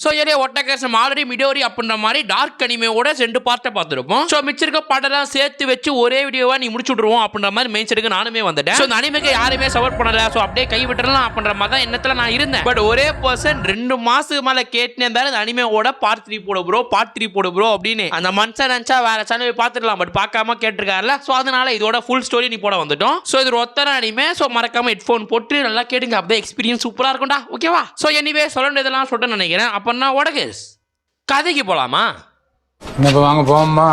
So area ஒட்டகேஸ் நம்ம already மிடோரி அப்படின்ற மாதிரி டார்க் அனிமையோட 2 பார்ட்டை பார்த்துருப்போம். ஸோ மிச்சிருக்க பாட்டெல்லாம் சேர்த்து வச்சு ஒரே வீடியோவா நீ முடிச்சு விடுவோம் அப்படின்ற மாதிரி மெயின் செடுக்கு நானுமே வந்துட்டேன். ஸோ இந்த அனிமைக்கு யாருமே சப்போர்ட் பண்ணல. ஸோ அப்படியே கை விட்டுறலாம் அப்படின்ற மாதிரி தான் எண்ணத்துல நான் இருந்தேன். பட் ஒரே பர்சன் 2 மாசத்துக்கு மேல கேட்டுனே இருந்தாரு இந்த அனிமையோட பார்ட் 3 போடு ப்ரோ, பார்ட் 3 போடு ப்ரோ அப்படின்னு. அந்த மனுஷன் நினைச்சா வேற சேனல் பார்த்துடலாம், பட் பார்க்காம கேட்டிருக்காருல. ஸோ அதனால இதோட ஃபுல் ஸ்டோரி நீ போட வந்துட்டோம். ஸோ இது ஒத்தர அனிமே. ஸோ மறக்காம ஹெட்ஃபோன் போட்டு நல்லா கேட்டுங்க, அப்படியே எக்ஸ்பீரியன்ஸ் சூப்பரா இருக்கும்டா. ஓகேவா? ஸோ எனிவே சொல்ல வேண்டியதெல்லாம் சொல்லிட்டு நினைக்கிறேன். அப்படின்னா ஒடகேஸ் கதைக்கு போலாமா? வாங்க போமா.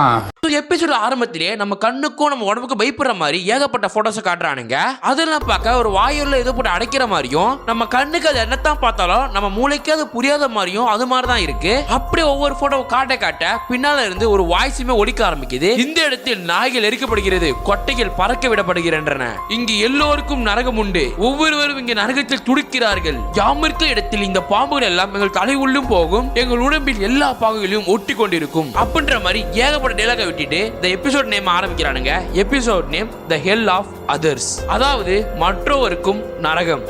எபிசோட் ஆரம்பத்திலே நம்ம கண்ணுக்கும் நம்ம உடம்புக்கு பயப்படுற மாதிரி ஏகப்பட்ட போட்டோஸ் காட்டுறானுங்க. அதெல்லாம் பார்க்க ஒரு வாயுல ஏதோ போட்டு அடைக்கிற மாதிரியும், நம்ம கண்ணுக்கு அது என்னத்தான் பார்த்தாலும் நம்ம மூளைக்கு அது புரியாத மாதிரியும் அது மாதிரி தான் இருக்கு. அப்படி ஒவ்வொரு போட்டோ காட்ட பின்னால இருந்து ஒரு வாய்ஸுமே ஒலிக்க ஆரம்பிக்குது. இந்த இடத்தில் நாய்கள் எரிக்கப்படுகிறது, கொட்டைகள் பறக்க விடப்படுகின்றன. இங்கு எல்லோருக்கும் நரகம் உண்டு, ஒவ்வொருவரும் இங்கு நரகத்தில் துடிக்கிறார்கள். யாமிருக்க இடத்தில் இந்த பாம்புகள் எல்லாம் எங்கள் தலை உள்ளும் போகும், எங்கள் உடம்பில் எல்லா பாகுகளையும் ஒட்டி கொண்டிருக்கும் அப்படின்ற மாதிரி ஏகப்பட்ட டேலாக விட்டுட்டு இந்த எபிசோட் நேம் ஆரம்பிக்கிறானுங்க. Episode name the hell of others, அதாவது மற்றவருக்கும் நரகம்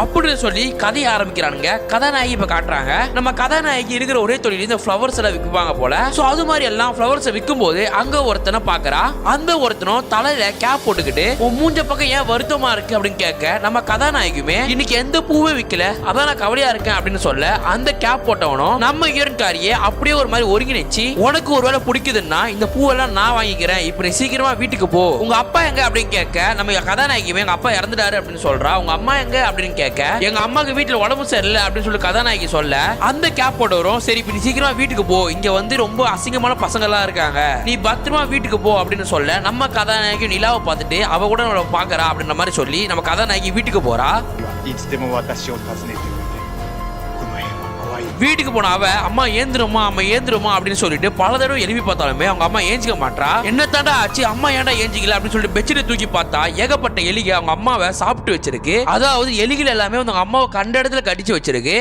அப்படின்னு சொல்லி கதையை ஆரம்பிக்கிறானுங்க. கதாநாயகி இப்ப காட்டுறாங்க. நம்ம கதாநாயகி இருக்கிற ஒரே தொழில் இந்த ஃப்ளவர்ஸ் எல்லாம் விற்பாங்க போல. சோ அது மாதிரி எல்லாம் ஃப்ளவர்ஸ் விற்கும் போது அங்க ஒருத்தனை பாக்குறா. அந்த ஒருத்தனும் தலையில கேப் போட்டுக்கிட்டு உன் மூஞ்ச பக்கம் ஏன் வருத்தமா இருக்கு அப்படின்னு கேட்க, நம்ம கதாநாயகியுமே இன்னைக்கு எந்த பூவே விக்கல, அதான் நான் கவலையா இருக்கேன் அப்படின்னு சொல்ல, அந்த கேப் போட்டவனும் நம்ம ஹீரோன்காரியே அப்படியே ஒரு மாதிரி ஒருங்கிணைச்சு, உனக்கு ஒருவேளை பிடிக்குதுன்னா இந்த பூவெல்லாம் நான் வாங்கிக்கிறேன், இப்ப சீக்கிரமா வீட்டுக்கு போ, உங்க அப்பா எங்க அப்படின்னு கேட்க, நம்ம கதாநாயகியுமே எங்க அப்பா இறந்துட்டாரு அப்படின்னு சொல்றா. உங்க அம்மா எங்க அப்படின்னு கேட்க, எங்க அம்மாக்கு வீட்டுல உடம்பு சரியில்லை அப்படின்னு சொல்லி கதாநாயகி சொல்ல, அந்த கேப் போட்டவரும் சரி இப்ப நீ சீக்கிரமா வீட்டுக்கு போ, இங்க வந்து ரொம்ப அசிங்கமான பசங்க எல்லாம் இருக்காங்க, நீ பத்திரமா வீட்டுக்கு போ அப்படின்னு சொல்ல, நம்ம கதாநாயகி நிலாவை பார்த்துட்டு அவ கூட பாக்குறா அப்படின்ற மாதிரி சொல்லி நம்ம கதாநாயகி வீட்டுக்கு போறா. வீட்டுக்கு போன அவ அம்மா ஏந்திரமா அம்மா ஏந்திரமா அப்படின்னு சொல்லிட்டு பல தடவை எழுப்பி பார்த்தாலுமே அவங்க அம்மா ஏஞ்சிக்க மாட்டா. என்ன தாண்டா ஆச்சு, அம்மா ஏன்டா ஏஞ்சிக்கல அப்படின்னு சொல்லிட்டு பெட்ஷீட்டை தூக்கி பார்த்தா ஏகப்பட்ட எலிக அவங்க அம்மாவை சாப்பிட்டு வச்சிருக்கு. அதாவது எலிகள் எல்லாமே அவங்க அம்மாவை கண்ட இடத்துல கடிச்சு வச்சிருக்கு.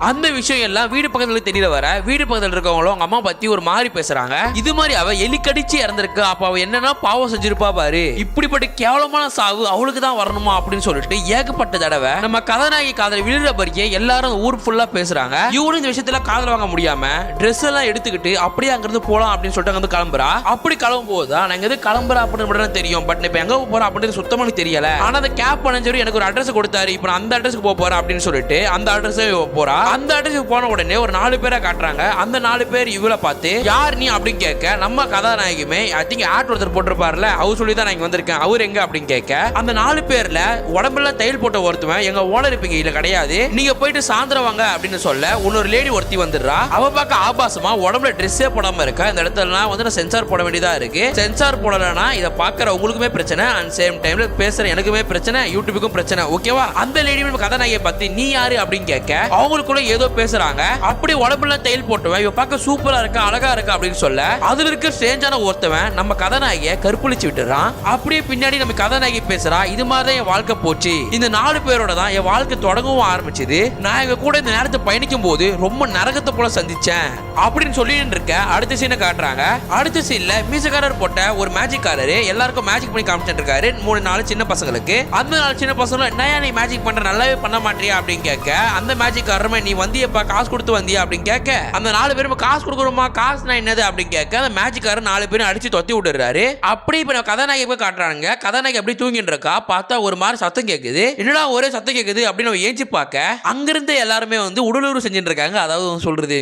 அந்த விஷயம் எல்லாம் வீடு பக்கத்துல தெரியல வர, வீடு பக்கத்துல இருக்கவங்களும் அவங்க அம்மா பத்தி ஒரு மாதிரி பேசுறாங்க. இது மாதிரி அவ எலி கடிச்சு இறந்திருக்கு, அப்ப அவ என்னன்னா பாவம் செஞ்சிருப்பா பாரு, இப்படிப்பட்ட கேவலமான சாவு அவளுக்கு தான் வரணுமா அப்படின்னு சொல்லிட்டு ஏகப்பட்ட தடவை நம்ம கதாநாயகி காதல விழுற பறிக்க எல்லாரும் ஊர் ஃபுல்லா பேசுறாங்க. இவனும் இந்த விஷயத்துல காதல் வாங்க முடியாம ட்ரெஸ் எல்லாம் எடுத்துக்கிட்டு அப்படியே அங்கிருந்து போலாம் அப்படின்னு சொல்லிட்டு அங்க கிளம்புறா. அப்படி கிளம்பும் போதுதான் நான் எது கிளம்புறா அப்படின்னு மட்டும் தெரியும், பட் இப்ப எங்க போறா அப்படின்னு சுத்தமா தெரியல. ஆனா அந்த கேப் பண்ணஞ்சவரு எனக்கு ஒரு அட்ரஸ் கொடுத்தாரு, இப்ப நான் அந்த அட்ரஸ்க்கு போறேன் அப்படின்னு சொல்லிட்டு அந்த அட்ரஸ் போறா. அந்த அட்ரஸ்க்கு போன உடனே ஒரு 4 பேரை காட்டுறாங்க. அந்த 4 பேர் இவளை பார்த்து யார் நீ அப்படின்னு கேட்க, நம்ம கதாநாயகியுமே ஐ திங்க் ஆட் ஒருத்தர் போட்டிருப்பாருல, அவர் சொல்லி தான் நான் இங்க வந்திருக்கேன், அவர் எங்க அப்படின்னு கேட்க, அந்த 4 பேர்ல உடம்புல தையல் போட்ட ஒருத்தவன் எங்க ஓனர் இருப்பீங்க இல்ல கிடையாது, நீங்க போயிட்டு சாயந்தரம் வாங்க அப்படின்னு சொல்ல இன்னொரு லேடி ஒருத்தி வந்துடுறா. அவ பார்க்க ஆபாசமா உடம்புல ட்ரெஸ்ஸே போடாம இருக்கா. இந்த இடத்துல வந்து நான் சென்சார் போட வேண்டியதா இருக்கு. சென்சார் போடலன்னா இதை பாக்குற உங்களுக்குமே பிரச்சனை, அண்ட் சேம் டைம்ல பேசுற எனக்குமே பிரச்சனை, யூடியூபுக்கும் பிரச்சனை. ஓகேவா? அந்த லேடி கதாநாயகியை பத்தி நீ யாரு அப்படின்னு கேட்க, அவங்களுக்குள்ள ஏதோ பேசுறாங்க. அப்படி உடம்புல தையல் போட்டுவன் இவ பார்க்க சூப்பரா இருக்கா அழகா இருக்கா அப்படின்னு சொல்ல, அதுல இருக்க ஸ்ட்ரேஞ்சான ஒருத்தவன் நம்ம கதாநாயகியை கற்பழிச்சு விட்டுறான். அப்படியே பின்னாடி நம்ம கதாநாயகி பேசுறா, இது மாதிரி என் வாழ்க்கை போச்சு, இந்த 4 பேரோட தான் என் வாழ்க்கை தொடங்கவும் ஆரம்பிச்சது, நான் இவங்க கூட இந்த நேரத்தை பயணிக்கும் போது ரொம்ப நரகத்தை போல சந்திச்சேன் அப்படின்னு சொல்லிட்டு இருக்க. அடுத்த சீனை காட்டுறாங்க. அடுத்த சீன்ல மீசக்காரர் போட்ட ஒரு மேஜிக்காரரு எல்லாருக்கும் மேஜிக் பண்ணி காமிச்சிட்டு இருக்காரு 3-4 சின்ன பசங்களுக்கு. அந்த 4 சின்ன பசங்களும் என்னையா நீ மேஜிக் பண்ற, நல்லாவே பண்ண மாட்டியா அப்படின்னு கேட்க, அந்த மேஜிக்காரருமே நீ வந்தியப்பா காசு கொடுத்து வந்தியா அப்படின்னு கேட்க, அந்த 4 பேரும் காசு கொடுக்குறோமா, காசுனா என்னது அப்படின்னு கேட்க, அந்த மேஜிக்காரர் 4 பேரும் அடிச்சு தொத்தி விட்டுறாரு. அப்படி இப்ப கதாநாயகி போய் காட்டுறாங்க. கதாநாயகி அப்படி தூங்கிட்டு இருக்கா. பார்த்தா ஒரு மாதிரி சத்தம் கேட்குது. என்னடா ஒரே சத்தம் கேட்குது அப்படின்னு ஏஞ்சி பார்க்க, அங்கிருந்து எல்லாருமே வந்து உடலுறவு செஞ்சுட்டு இருக்காங்க. அதாவது சொல்றது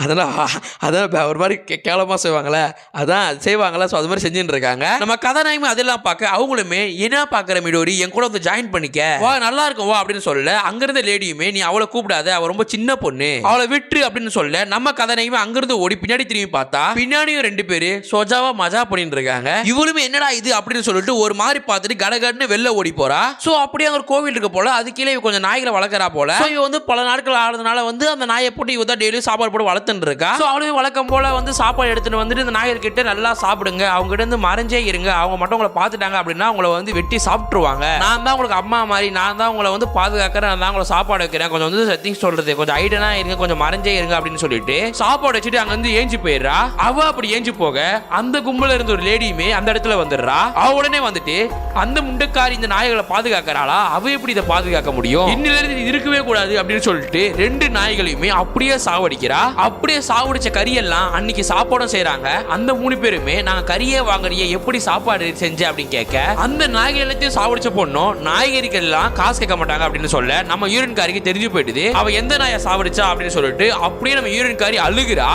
அதான் ஒரு மாதிரி கேவலமா செய்வாங்களே, அதான் செய்வாங்களா, ஸோ அது மாதிரி செஞ்சுட்டு இருக்காங்க. நம்ம கதாநாயகமே அதெல்லாம் பார்க்க அவங்களுமே என்ன பார்க்குற மிடோரி என் கூட வந்து ஜாயின் பண்ணிக்க வா, நல்லா இருக்கும் வா அப்படின்னு சொல்ல, அங்கிருந்த லேடியுமே நீ அவளை கூப்பிடாத, அவ ரொம்ப சின்ன பொண்ணு, அவளை விட்டு அப்படின்னு சொல்ல, நம்ம கதாநாயகமே அங்கிருந்து ஓடி பின்னாடி திரும்பி பார்த்தா பின்னாடியும் 2 பேரு சோஜாவா மஜா பண்ணிட்டு இருக்காங்க. இவளுமே என்னடா இது அப்படின்னு சொல்லிட்டு ஒரு மாதிரி பார்த்துட்டு கடகடன்னு வெளில ஓடி போறா. சோ அப்படியே அங்க ஒரு கோவில் இருக்கு போல, அது கீழே கொஞ்சம் நாய்களை வளர்க்கறா போல. இவ வந்து பல நாட்கள் ஆடுறதுனால வந்து அந்த நாயை போட்டு இவ தான் டெய்லி சாப்பாடு போட்டு வளர்த்துட்டு இருக்கா. ஸோ அவளும் வழக்கம் போல வந்து சாப்பாடு எடுத்துட்டு வந்துட்டு இந்த நாயர்கிட்ட நல்லா சாப்பிடுங்க, அவங்க கிட்ட இருந்து மறைஞ்சே இருங்க, அவங்க மட்டும் உங்களை பார்த்துட்டாங்க அப்படின்னா உங்களை வந்து வெட்டி சாப்பிட்டுருவாங்க, நான் தான் உங்களுக்கு அம்மா மாதிரி, நான் தான் உங்களை வந்து பாதுகாக்கிறேன், நான் தான் உங்களை சாப்பாடு வைக்கிறேன், கொஞ்சம் வந்து சத்திங் சொல்றது கொஞ்சம் ஐடனா இருங்க, கொஞ்சம் மறைஞ்சே இருங்க அப்படின்னு சொல்லிட்டு சாப்பாடு வச்சுட்டு அங்க வந்து ஏஞ்சி போயிடுறா. அவ அப்படி ஏஞ்சி போக அந்த கும்பல இருந்த ஒரு லேடியுமே அந்த இடத்துல வந்துடுறா. அவ உடனே வந்துட்டு அந்த முண்டக்காரி இந்த நாய்களை பாதுகாக்கிறாளா, அவ எப்படி இதை பாதுகாக்க முடியும், இன்னில இருந்து இது இருக்கவே கூடாது அப்படின்னு சொல்லிட்டு 2 நாய்களையுமே அப்படியே சாவடிக்கிறா. அப்படியே சாவடிச்ச கறியெல்லாம் அன்னைக்கு சாப்பாடும் செய்யறாங்க. அந்த 3 பேருமே நாங்க கறியே வாங்குறியே எப்படி சாப்பாடு செஞ்ச அப்படின்னு கேட்க அந்த நாய்கள் எல்லாத்தையும் சாவடிச்ச பொண்ணும் நாய்கறிகள் எல்லாம் காசு கேட்க மாட்டாங்க அப்படின்னு சொல்ல நம்ம யூரின்காரிக்கு தெரிஞ்சு போயிடுது அவ எந்த நாயை சாவடிச்சா அப்படின்னு சொல்லிட்டு. அப்படியே நம்ம யூரின்காரி அழுகுறா.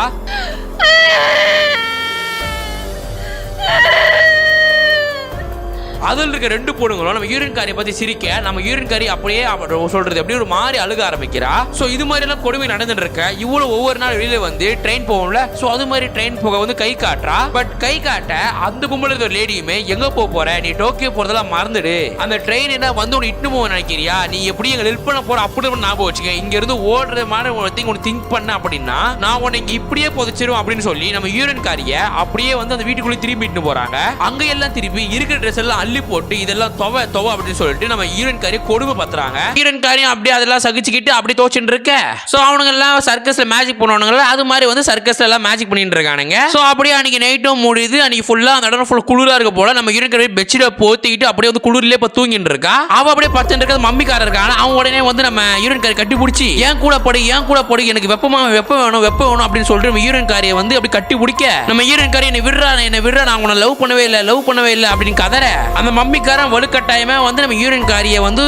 அதில் இருக்க 2 பொண்ணுங்களும் நம்ம யூரின்காரியை பத்தி சிரிக்க நம்ம யூரின்காரி அப்படியே சொல்றது அப்படியே ஒரு மாதிரி அழுக ஆரம்பிக்கிறா. சோ இது மாதிரி எல்லாம் கொடுமை நடந்துட்டு இருக்க இவ்வளவு ஒவ்வொரு நாள் வெளியில வந்து ட்ரெயின் போகும்ல, சோ அது மாதிரி ட்ரெயின் போக வந்து கை காட்டுறா. பட் கை காட்ட அந்த கும்பல இருக்க லேடியுமே எங்க போற, நீ டோக்கியோ போறதெல்லாம் மறந்துடு, அந்த ட்ரெயின் என்ன வந்து உன்னை இட்டு போக நினைக்கிறியா, நீ எப்படி எங்க ஹெல்ப் பண்ண போற அப்படின்னு ஞாபகம் வச்சுக்க, இங்க இருந்து ஓடுற மாதிரி உனக்கு திங்க் பண்ண அப்படின்னா நான் உன்னை இங்க இப்படியே புதைச்சிரும் அப்படின்னு சொல்லி நம்ம யூரின்காரிய அப்படியே வந்து அந்த வீட்டுக்குள்ளே திரும்பிட்டு போறாங்க. அங்க எல்லாம் திருப்பி இருக்கிற ட்ரெஸ் எல்லாம் அள்ளி போட்டு இதெல்லாம் தொவ அப்படின்னு சொல்லிட்டு நம்ம யூரின்காரி கொடுமை பத்துறாங்க. யூரின்காரியும் அப்படியே அதெல்லாம் சகிச்சுக்கிட்டு அப்படி தோச்சிட்டு இருக்க. சோ அவனுங்க எல்லாம் சர்க்கஸ்ல மேஜிக் பண்ணுவானுங்க, அது மாதிரி வந்து சர்க்கஸ்ல எல்லாம் மேஜிக் பண்ணிட்டு இருக்கானுங்க. சோ அப்படியே அன்னைக்கு நைட்டும் முடியுது. அன்னைக்கு ஃபுல்லா அந்த இடம் ஃபுல் குளிரா இருக்க போல நம்ம யூரின்காரி பெட்ஷீட்டை போத்திட்டு அப்படியே வந்து குளிர்லயே இப்ப தூங்கிட்டு இருக்கா. அவ அப்படியே பத்துட்டு இருக்க மம்மிக்காரர் இருக்கான அவன் உடனே வந்து நம்ம யூரின்காரி கட்டி பிடிச்சி ஏன் கூட படு எனக்கு வெப்பம் வேணும் அப்படின்னு சொல்லிட்டு நம்ம யூரின்காரியை வந்து அப்படி கட்டி பிடிக்க நம்ம யூரின்காரி என்ன விடுறா நான் உன்னை லவ் பண்ணவே இல்லை அப்படின்னு கதற அந்த மம்மிக்காரன் வலுக்கட்டாயமே வந்து நம்ம யூரின்காரியை வந்து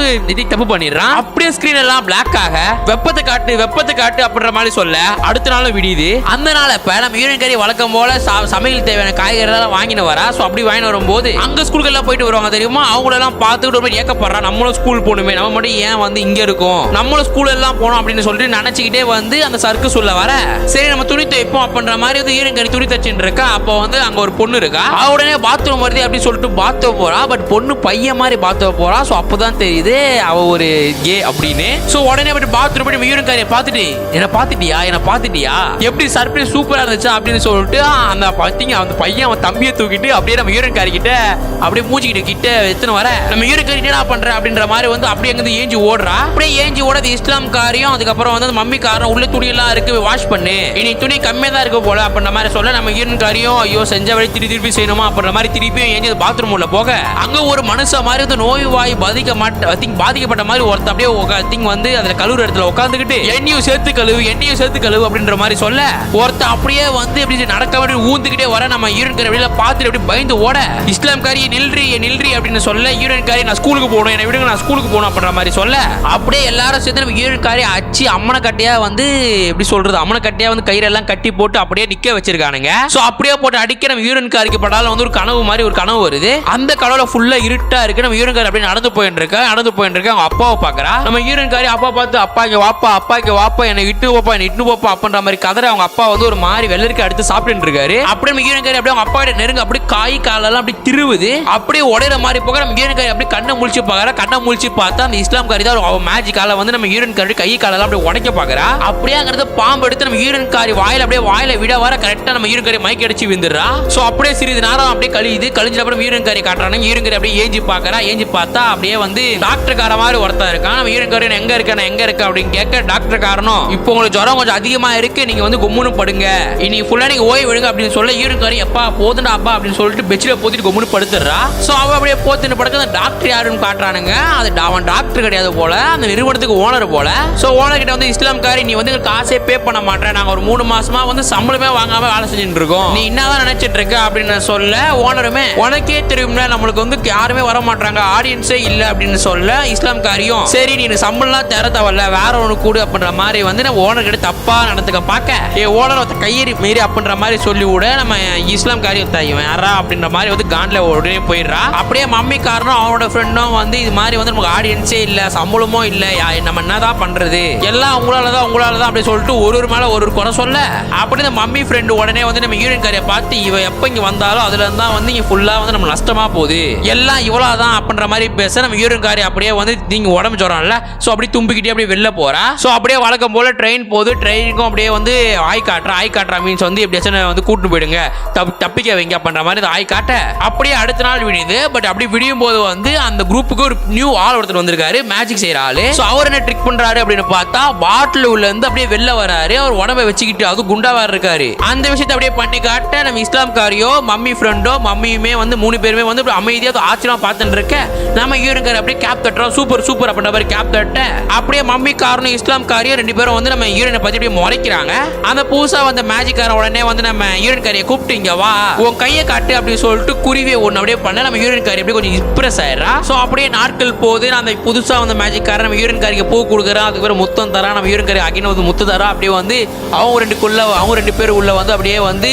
தப்பு பண்ணிடுறான். அப்படியே ஸ்கிரீன் எல்லாம் பிளாக் ஆக வெப்பத்தை காட்டு அப்படின்ற மாதிரி சொல்ல அடுத்த நாள் விடியுது. அந்த நாள் இப்ப நம்ம யூரின்காரி வழக்கம் போல சமையல் தேவையான காய்கறி எல்லாம் வாங்கிட்டு வரா. சோ அப்படி வாங்கிட்டு வரும்போது அங்க ஸ்கூலுக்கு எல்லாம் போயிட்டு வருவாங்க தெரியுமா, அவங்கள எல்லாம் பார்த்துக்கிட்டு ஒரு மாதிரி ஏக்கப்படுறா, நம்மளும் ஸ்கூல் போகணுமே, நம்ம மட்டும் ஏன் வந்து இங்க இருக்கும், நம்மளும் ஸ்கூல் எல்லாம் போனோம் அப்படின்னு சொல்லிட்டு நினைச்சுக்கிட்டே வந்து அந்த சர்க்கு சொல்ல வர சரி நம்ம துணி தைப்போம் அப்படின்ற மாதிரி வந்து யூரின்காரி துணி தச்சுட்டு இருக்கா. அப்போ வந்து அங்க ஒரு பொண்ணு இருக்கா, உடனே பாத்ரூம் வருது அப்படின்னு சொல்லிட்டு பாத்ரூம் போறா. பட் பொண்ணு பையன் மாதிரி பாத்ரூம் போறா. சோ அப்பதான் தெரியுது அவ ஒரு கே அப்படின்னு. சோ உடனே பாத்ரூம் போய் யூரின்காரியை பார்த்துட்டு என்ன பாத்துட்டியா எப்படி சர்ப்ரைஸ் சூப்பரா இருந்துச்சு அப்படின்னு சொல்லிட்டு அந்த பையன் அவன் தம்பியை தூக்கிட்டு அப்படியே நம்ம யூரின்காரி கிட்ட அப்படியே மூஞ்சிக்கிட்ட எத்தனை வர நம்ம யூரின்காரி என்ன பண்ற அப்படின்ற மாதிரி வந்து அப்படியே அங்க ஏஞ்சி ஓடுறா. அப்படியே ஏஞ்சி ஓட இஸ்லாம் காரியம் அதுக்கப்புறம் வந்து மம்மி காரம் உள்ள துணி எல்லாம் இருக்கு வாஷ் பண்ணு, இனி துணி கம்மியா தான் இருக்கு போல அப்படின்ற மாதிரி சொல்ல நம்ம யூரின்காரியும் ஐயோ செஞ்ச வழி திருப்பி செய்யணுமா அப்படின்ற மாதிரி திருப்பியும் ஏஞ்சி பாத்ரூம் உள்ள போக அங்க ஒரு மனுஷன் மாதிரி வந்து நோய்வாய் பாதிக்கப்பட்ட மாதிரி ஒருத்த அப்படியே வந்து அதுல கழுவுற இடத்துல உட்காந்துக்கிட்டு எண்ணெயும் சேர்த்து கழுவு அப்படின்ற மாதிரி சொல்ல ஒருத்த அப்படியே வந்து எப்படி நடக்க மாதிரி ஊந்துக்கிட்டே வர நம்ம யூரின்காரி வெளியில பார்த்துட்டு அப்படி பயந்து ஓட இஸ்லாம்காரி நில்றி அப்படின்னு சொல்ல யூரின்காரி நான் ஸ்கூலுக்கு போகணும், என்னை விடுங்க நான் ஸ்கூலுக்கு போகணும் அப்படின்ற மாதிரி சொல்ல அப்படியே எல்லாரும் சேர்த்து நம்ம யூரின்காரி அச்சு அம்மனக்கட்டையா வந்து எப்படி சொல்றது அம்மனக்கட்டையா வந்து கயிறெல்லாம் கட்டி போட்டு அப்படியே நிக்க வச்சிருக்கானுங்க. சோ அப்படியே போட்டு அடிக்க நம்ம யூரின்காரிக்கு படால வந்து ஒரு கனவு மாதிரி ஒரு கனவு வருது. அந்த கனவுல ஃபுல்லா இருட்டா இருக்கு. நம்ம யூரின்காரி அப்படியே நடந்து போயிட்டு இருக்கா. அவங்க அப்பாவை பாக்குறா. நம்ம யூரின்காரி அப்பா பார்த்து அப்பா இங்க வாப்பா என்னை இட்டு போப்பா அப்படின்ற மாதிரி கதற அவங்க அப்பா வந்து ஒரு மாதிரி வெள்ளரிக்கை எடுத்து சாப்பிட்டு இருக்காரு. அப்படியே நம்ம யூரின்காரி அப்படியே அவங்க அப்பா நெருங்க அப்படியே காய் காலெல்லாம் அப்படி திருவுது. அப்படியே உடையிற மாதிரி போக நம்ம யூரின்காரி அப்படியே கண்ணை முழிச்சு பாக்குறா. கண்ணை முழிச்சு பார்த்தா அந்த இஸ்லாம்காரி தான் அவன் மேஜிக்கால வந்து நம்ம யூரின்காரி கை காலெல்லாம் அப்படியே உடைக்க பாக்குறா. அப்படியே அங்கிருந்து பாம்பு எடுத்து நம்ம யூரின்காரி வாயில விட வர கரெக்டா நம்ம யூரின்காரி மைக் அடிச்சு விந்துடுறா. சோ அப்படியே சிறிது நேரம் அப்படியே கழிஞ்ச அப்புறம் யூரின்காரி காட்டுறாங்க. யூரின்காரி அப்படியே ஏஞ்சி பார்த்தா அப்படியே வந்து டாக்டர் கார மாதிரி ஒருத்தா இருக்கான். நம்ம யூரின்காரி எங்க இருக்க அப்படின்னு கேட்க டாக்டர் காரணம் இப்போ உங்களுக்கு ஜுரம் கொஞ்சம் அதிகமா இருக்கு, நீங்க வந்து கும்முன்னு படுங்க, இனி ஃபுல்லா நீங்க ஓய்வு விடுங்க அப்படின்னு சொல்ல யூரின்காரி எப்பா போதுண்டா அப்பா அப்படின்னு சொல்லிட்டு பெட்ல போத்திட்டு கும்முன்னு படுத்துறா. சோ அவ அப்படியே போத்திட்டு படுக்க அந்த டாக்டர் யாருன்னு காட்டுறானுங்க. அது அவன் டாக்டர் கிடையாது போல, அந்த நிறுவனத்துக்கு ஓனர் போல. சோ ஓனர் கிட்ட வந்து இஸ்லாம்காரி நீ வந்து காசே பே பண்ண மாட்டேன், நாங்க ஒரு 3 மாசமா வந்து சம்பளமே வாங்காம வேலை செஞ்சுட்டு இருக்கோம், நீ என்னதான் நினைச்சிட்டு இருக்க அப்படின்னு சொல்ல ஓனருமே உனக்கே தெரியும்ல நம்மளுக்கு வந்து யாருமே வர மாட்டாங்க, ஆடியன்ஸே இல்ல அப்படின்னு சொல்ல இஸ்லாம்காரியும் சரி நீ சம்பளம்லாம் தர தேவையில்ல வேற ஒன்று கூடு அப்படின்ற மாதிரி வந்து நம்ம ஓனர் கிட்ட தப்பா நடந்துக்க பார்க்க ஓனர் கையெறி மீறி அப்படின்ற மாதிரி சொல்லி விட நம்ம இஸ்லாம்காரியும் இவன் யாரா அப்படின்ற மாதிரி வந்து கான்ல உடனே போயிடுறா. அப்படியே மம்மி காரனும் அவனோட ஃப்ரெண்டும் வந்து இது மாதிரி வந்து நமக்கு ஆடியன்ஸே இல்ல சம்பளமும் இல்ல நம்ம என்னதான் பண்றது எல்லாம் உங்களாலதான் அப்படி சொல்லிட்டு ஒரு மேல ஒரு குறை சொல்ல அப்படி இந்த மம்மி ஃப்ரெண்டு உடனே வந்து நம்ம யூரின்காரியை பார்த்து இவ எப்ப இங்க வந்தாலும் அதுல இருந்தா வந்து இங்க ஃபுல்லா வந்து நம்ம நஷ்டமா போகுது, எல்லாம் இவ்வளவுதான் அப்படின்ற மாதிரி பேச நம்ம ஹீரோயின்காரி அப்படியே வந்து நீங்க உடம்பு சொல்றோம்ல சோ அப்படியே தும்பிக்கிட்டே அப்படியே வெளில போறா. சோ அப்படியே வழக்கம் போல ட்ரெயின் போகுது. ட்ரெயினுக்கும் அப்படியே வந்து ஆய் காட்டுறா மீன்ஸ் வந்து எப்படியாச்சும் வந்து கூட்டு போயிடுங்க தப்பிக்க வைங்க அப்படின்ற மாதிரி ஆய் காட்ட அப்படியே அடுத்த நாள் விடியுது. பட் அப்படி விடியும் போது வந்து அந்த குரூப்புக்கு ஒரு நியூ ஆள் ஒருத்தர் வந்திருக்காரு, மேஜிக் செய்யற ஆளு. சோ அவர் என்ன ட்ரிக் பண்றாரு அப்படின்னு பார்த்தா பாட்டில் உள்ள இருந்து அப்படியே வெளில வராரு. அவர் உடம்பை வச்சுக்கிட்டு அது குண்டாவா இருக்காரு. அந்த விஷயத்தை அப்படியே பண்ணி காட்ட நம்ம இஸ்லாம்காரியோ மம்மி ஃப்ரெண்டோ மம்மியுமே வந்து 3 பேருமே வந்து அமைதியா ஆச்சரியமா பார்த்துட்டு இருக்க நம்ம ஹீரோயின்காரி அப்படியே கேப் தட்டுறோம். சூப்பர் சூப்பர் அப்படின்ற மாதிரி கேப் தட்ட அப்படியே மம்மி காரனும் இஸ்லாம்காரியும் 2 பேரும் வந்து நம்ம ஹீரோயினை பத்தி அப்படியே முறைக்கிறாங்க. அந்த புதுசா வந்த மேஜிக்காரன் உடனே வந்து நம்ம ஹீரோயின்காரியை கூப்பிட்டு இங்க வா உன் கையை காட்டு அப்படின்னு சொல்லிட்டு குருவியை ஒன்று அப்படியே பண்ண நம்ம ஹீரோயின்காரி அப்படியே கொஞ்சம் இம்ப்ரெஸ் ஆயிடுறா. ஸோ அப்படியே நாட்கள் போகுது. அந்த புதுசா வந்த மேஜிக்காரன் நம்ம ஹீரோயின்காரிக்கு பூ கொடுக்குறான். அதுக்கு பேர் முத்தம் தரா. நம்ம ஹீரோயின்காரி அகின வந்து முத்து தரா. அப்படியே வந்து அவங்க 2 பேர் உள்ள வந்து அப்படியே வந்து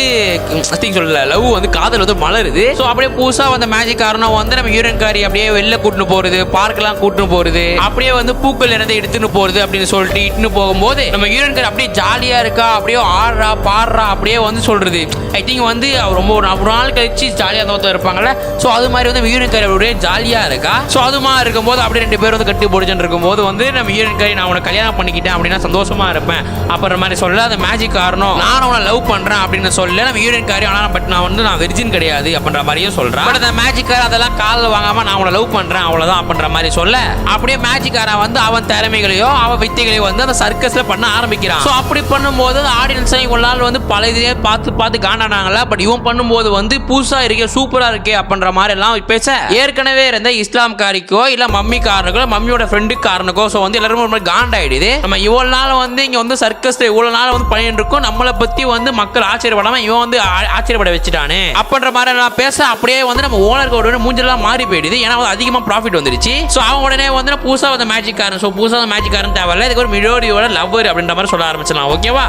சொல்லல லவ் வந்து காதல் வந்து மலருது. ஸோ அப்படியே புதுசா வந்த மேஜிக்காரனும் வந்து நம்ம ஹீரோயின்காரி அப்படியே வெளில கூட்டிட்டு போறது, பார்க்கெல்லாம் கூட்டிட்டு போறது, அப்படியே வந்து பூக்கள் இறந்து எடுத்துட்டு போறது அப்படின்னு சொல்லிட்டு இட்டுன்னு போகும்போது நம்ம ஹீரோயின்காரி அப்படியே ஜாலியா இருக்கா. அப்படியே ஆடுறா பாடுறா. அப்படியே வந்து சொல்றது ஐ திங்க் வந்து ரொம்ப ஒரு நாள் கழிச்சு ஜாலியா தோத்த இருப்பாங்கல்ல. ஸோ அது மாதிரி வந்து ஹீரோயின்காரி அப்படியே ஜாலியா இருக்கா. ஸோ அதுமா இருக்கும்போது அப்படியே 2 பேர் வந்து கட்டி போடுச்சுன்னு இருக்கும்போது வந்து நம்ம ஹீரோயின்காரி நான் உனக்கு கல்யாணம் பண்ணிக்கிட்டேன் அப்படின்னா சந்தோஷமா இருப்பேன் அப்படின்ற மாதிரி சொல்ல அந்த மேஜிக் காரணம் நான் உன லவ் பண்றேன் அப்படின்னு சொல்ல நம்ம ஹீரோயின்காரி ஆனால் பட் நான் வெர்ஜின் கிடையாது அப்படின்ற மாதிரியும் சொல்றேன். பட் அந்த மேஜிக்கார அதெல்லாம் காலில் வாங்காம நான் உன லவ் பண்றேன் அவ்வளவுதான் அப்படின்ற மாதிரி சொல்ல அப்படியே மேஜிக்காரன் வந்து அவன் திறமைகளையோ அவன் வித்தைகளையோ வந்து அந்த சர்க்கஸ்ல பண்ண ஆரம்பிக்கிறான். ஸோ அப்படி பண்ணும்போது ஆடியன்ஸை இவ்வளவு நாள் வந்து பல இதையே பார்த்து காண்டானாங்களா. பட் இவன் பண்ணும்போது வந்து புதுசா இருக்கே சூப்பரா இருக்கே அப்படின்ற மாதிரி எல்லாம் பேச ஏற்கனவே இருந்த இஸ்லாம்காரிக்கோ இல்ல மம்மிக்காரனுக்கோ மம்மியோட ஃப்ரெண்டுக்காரனுக்கோ ஸோ வந்து எல்லாரும் ஒரு மாதிரி காண்டாயிடுது. நம்ம இவ்வளவு நாள் வந்து இங்க வந்து சர்க்கஸ்ல இவ்வளவு நாள் வந்து பண்ணிட்டு இருக்கோம், நம்மளை பத்தி வந்து மக்கள் ஆச்சரியப்படாம இவன் வந்து ஆச்சரியப்பட வச்சுட்டானே அப்படின்ற மாதிரி எல்லாம் பேச அப்படியே வந்து நம்ம ஓனருக்கு மூஞ்செல்லாம் மாறி போயிடுது. ஏன்னா வந்து அதிகமா ப்ராஃபிட் வந்துருச்சு. ஸோ அவன் உடனே வந்து புதுசா வந்து மேஜிக்காரன் ஸோ புதுசா மேஜிக்காரன் தேவையில்ல இதுக்கு ஒரு மிடோரியோட லவ்வர் அப்படின்ற மாதிரி சொல்ல ஆரம்பிச்சிடலாம். ஓகேவா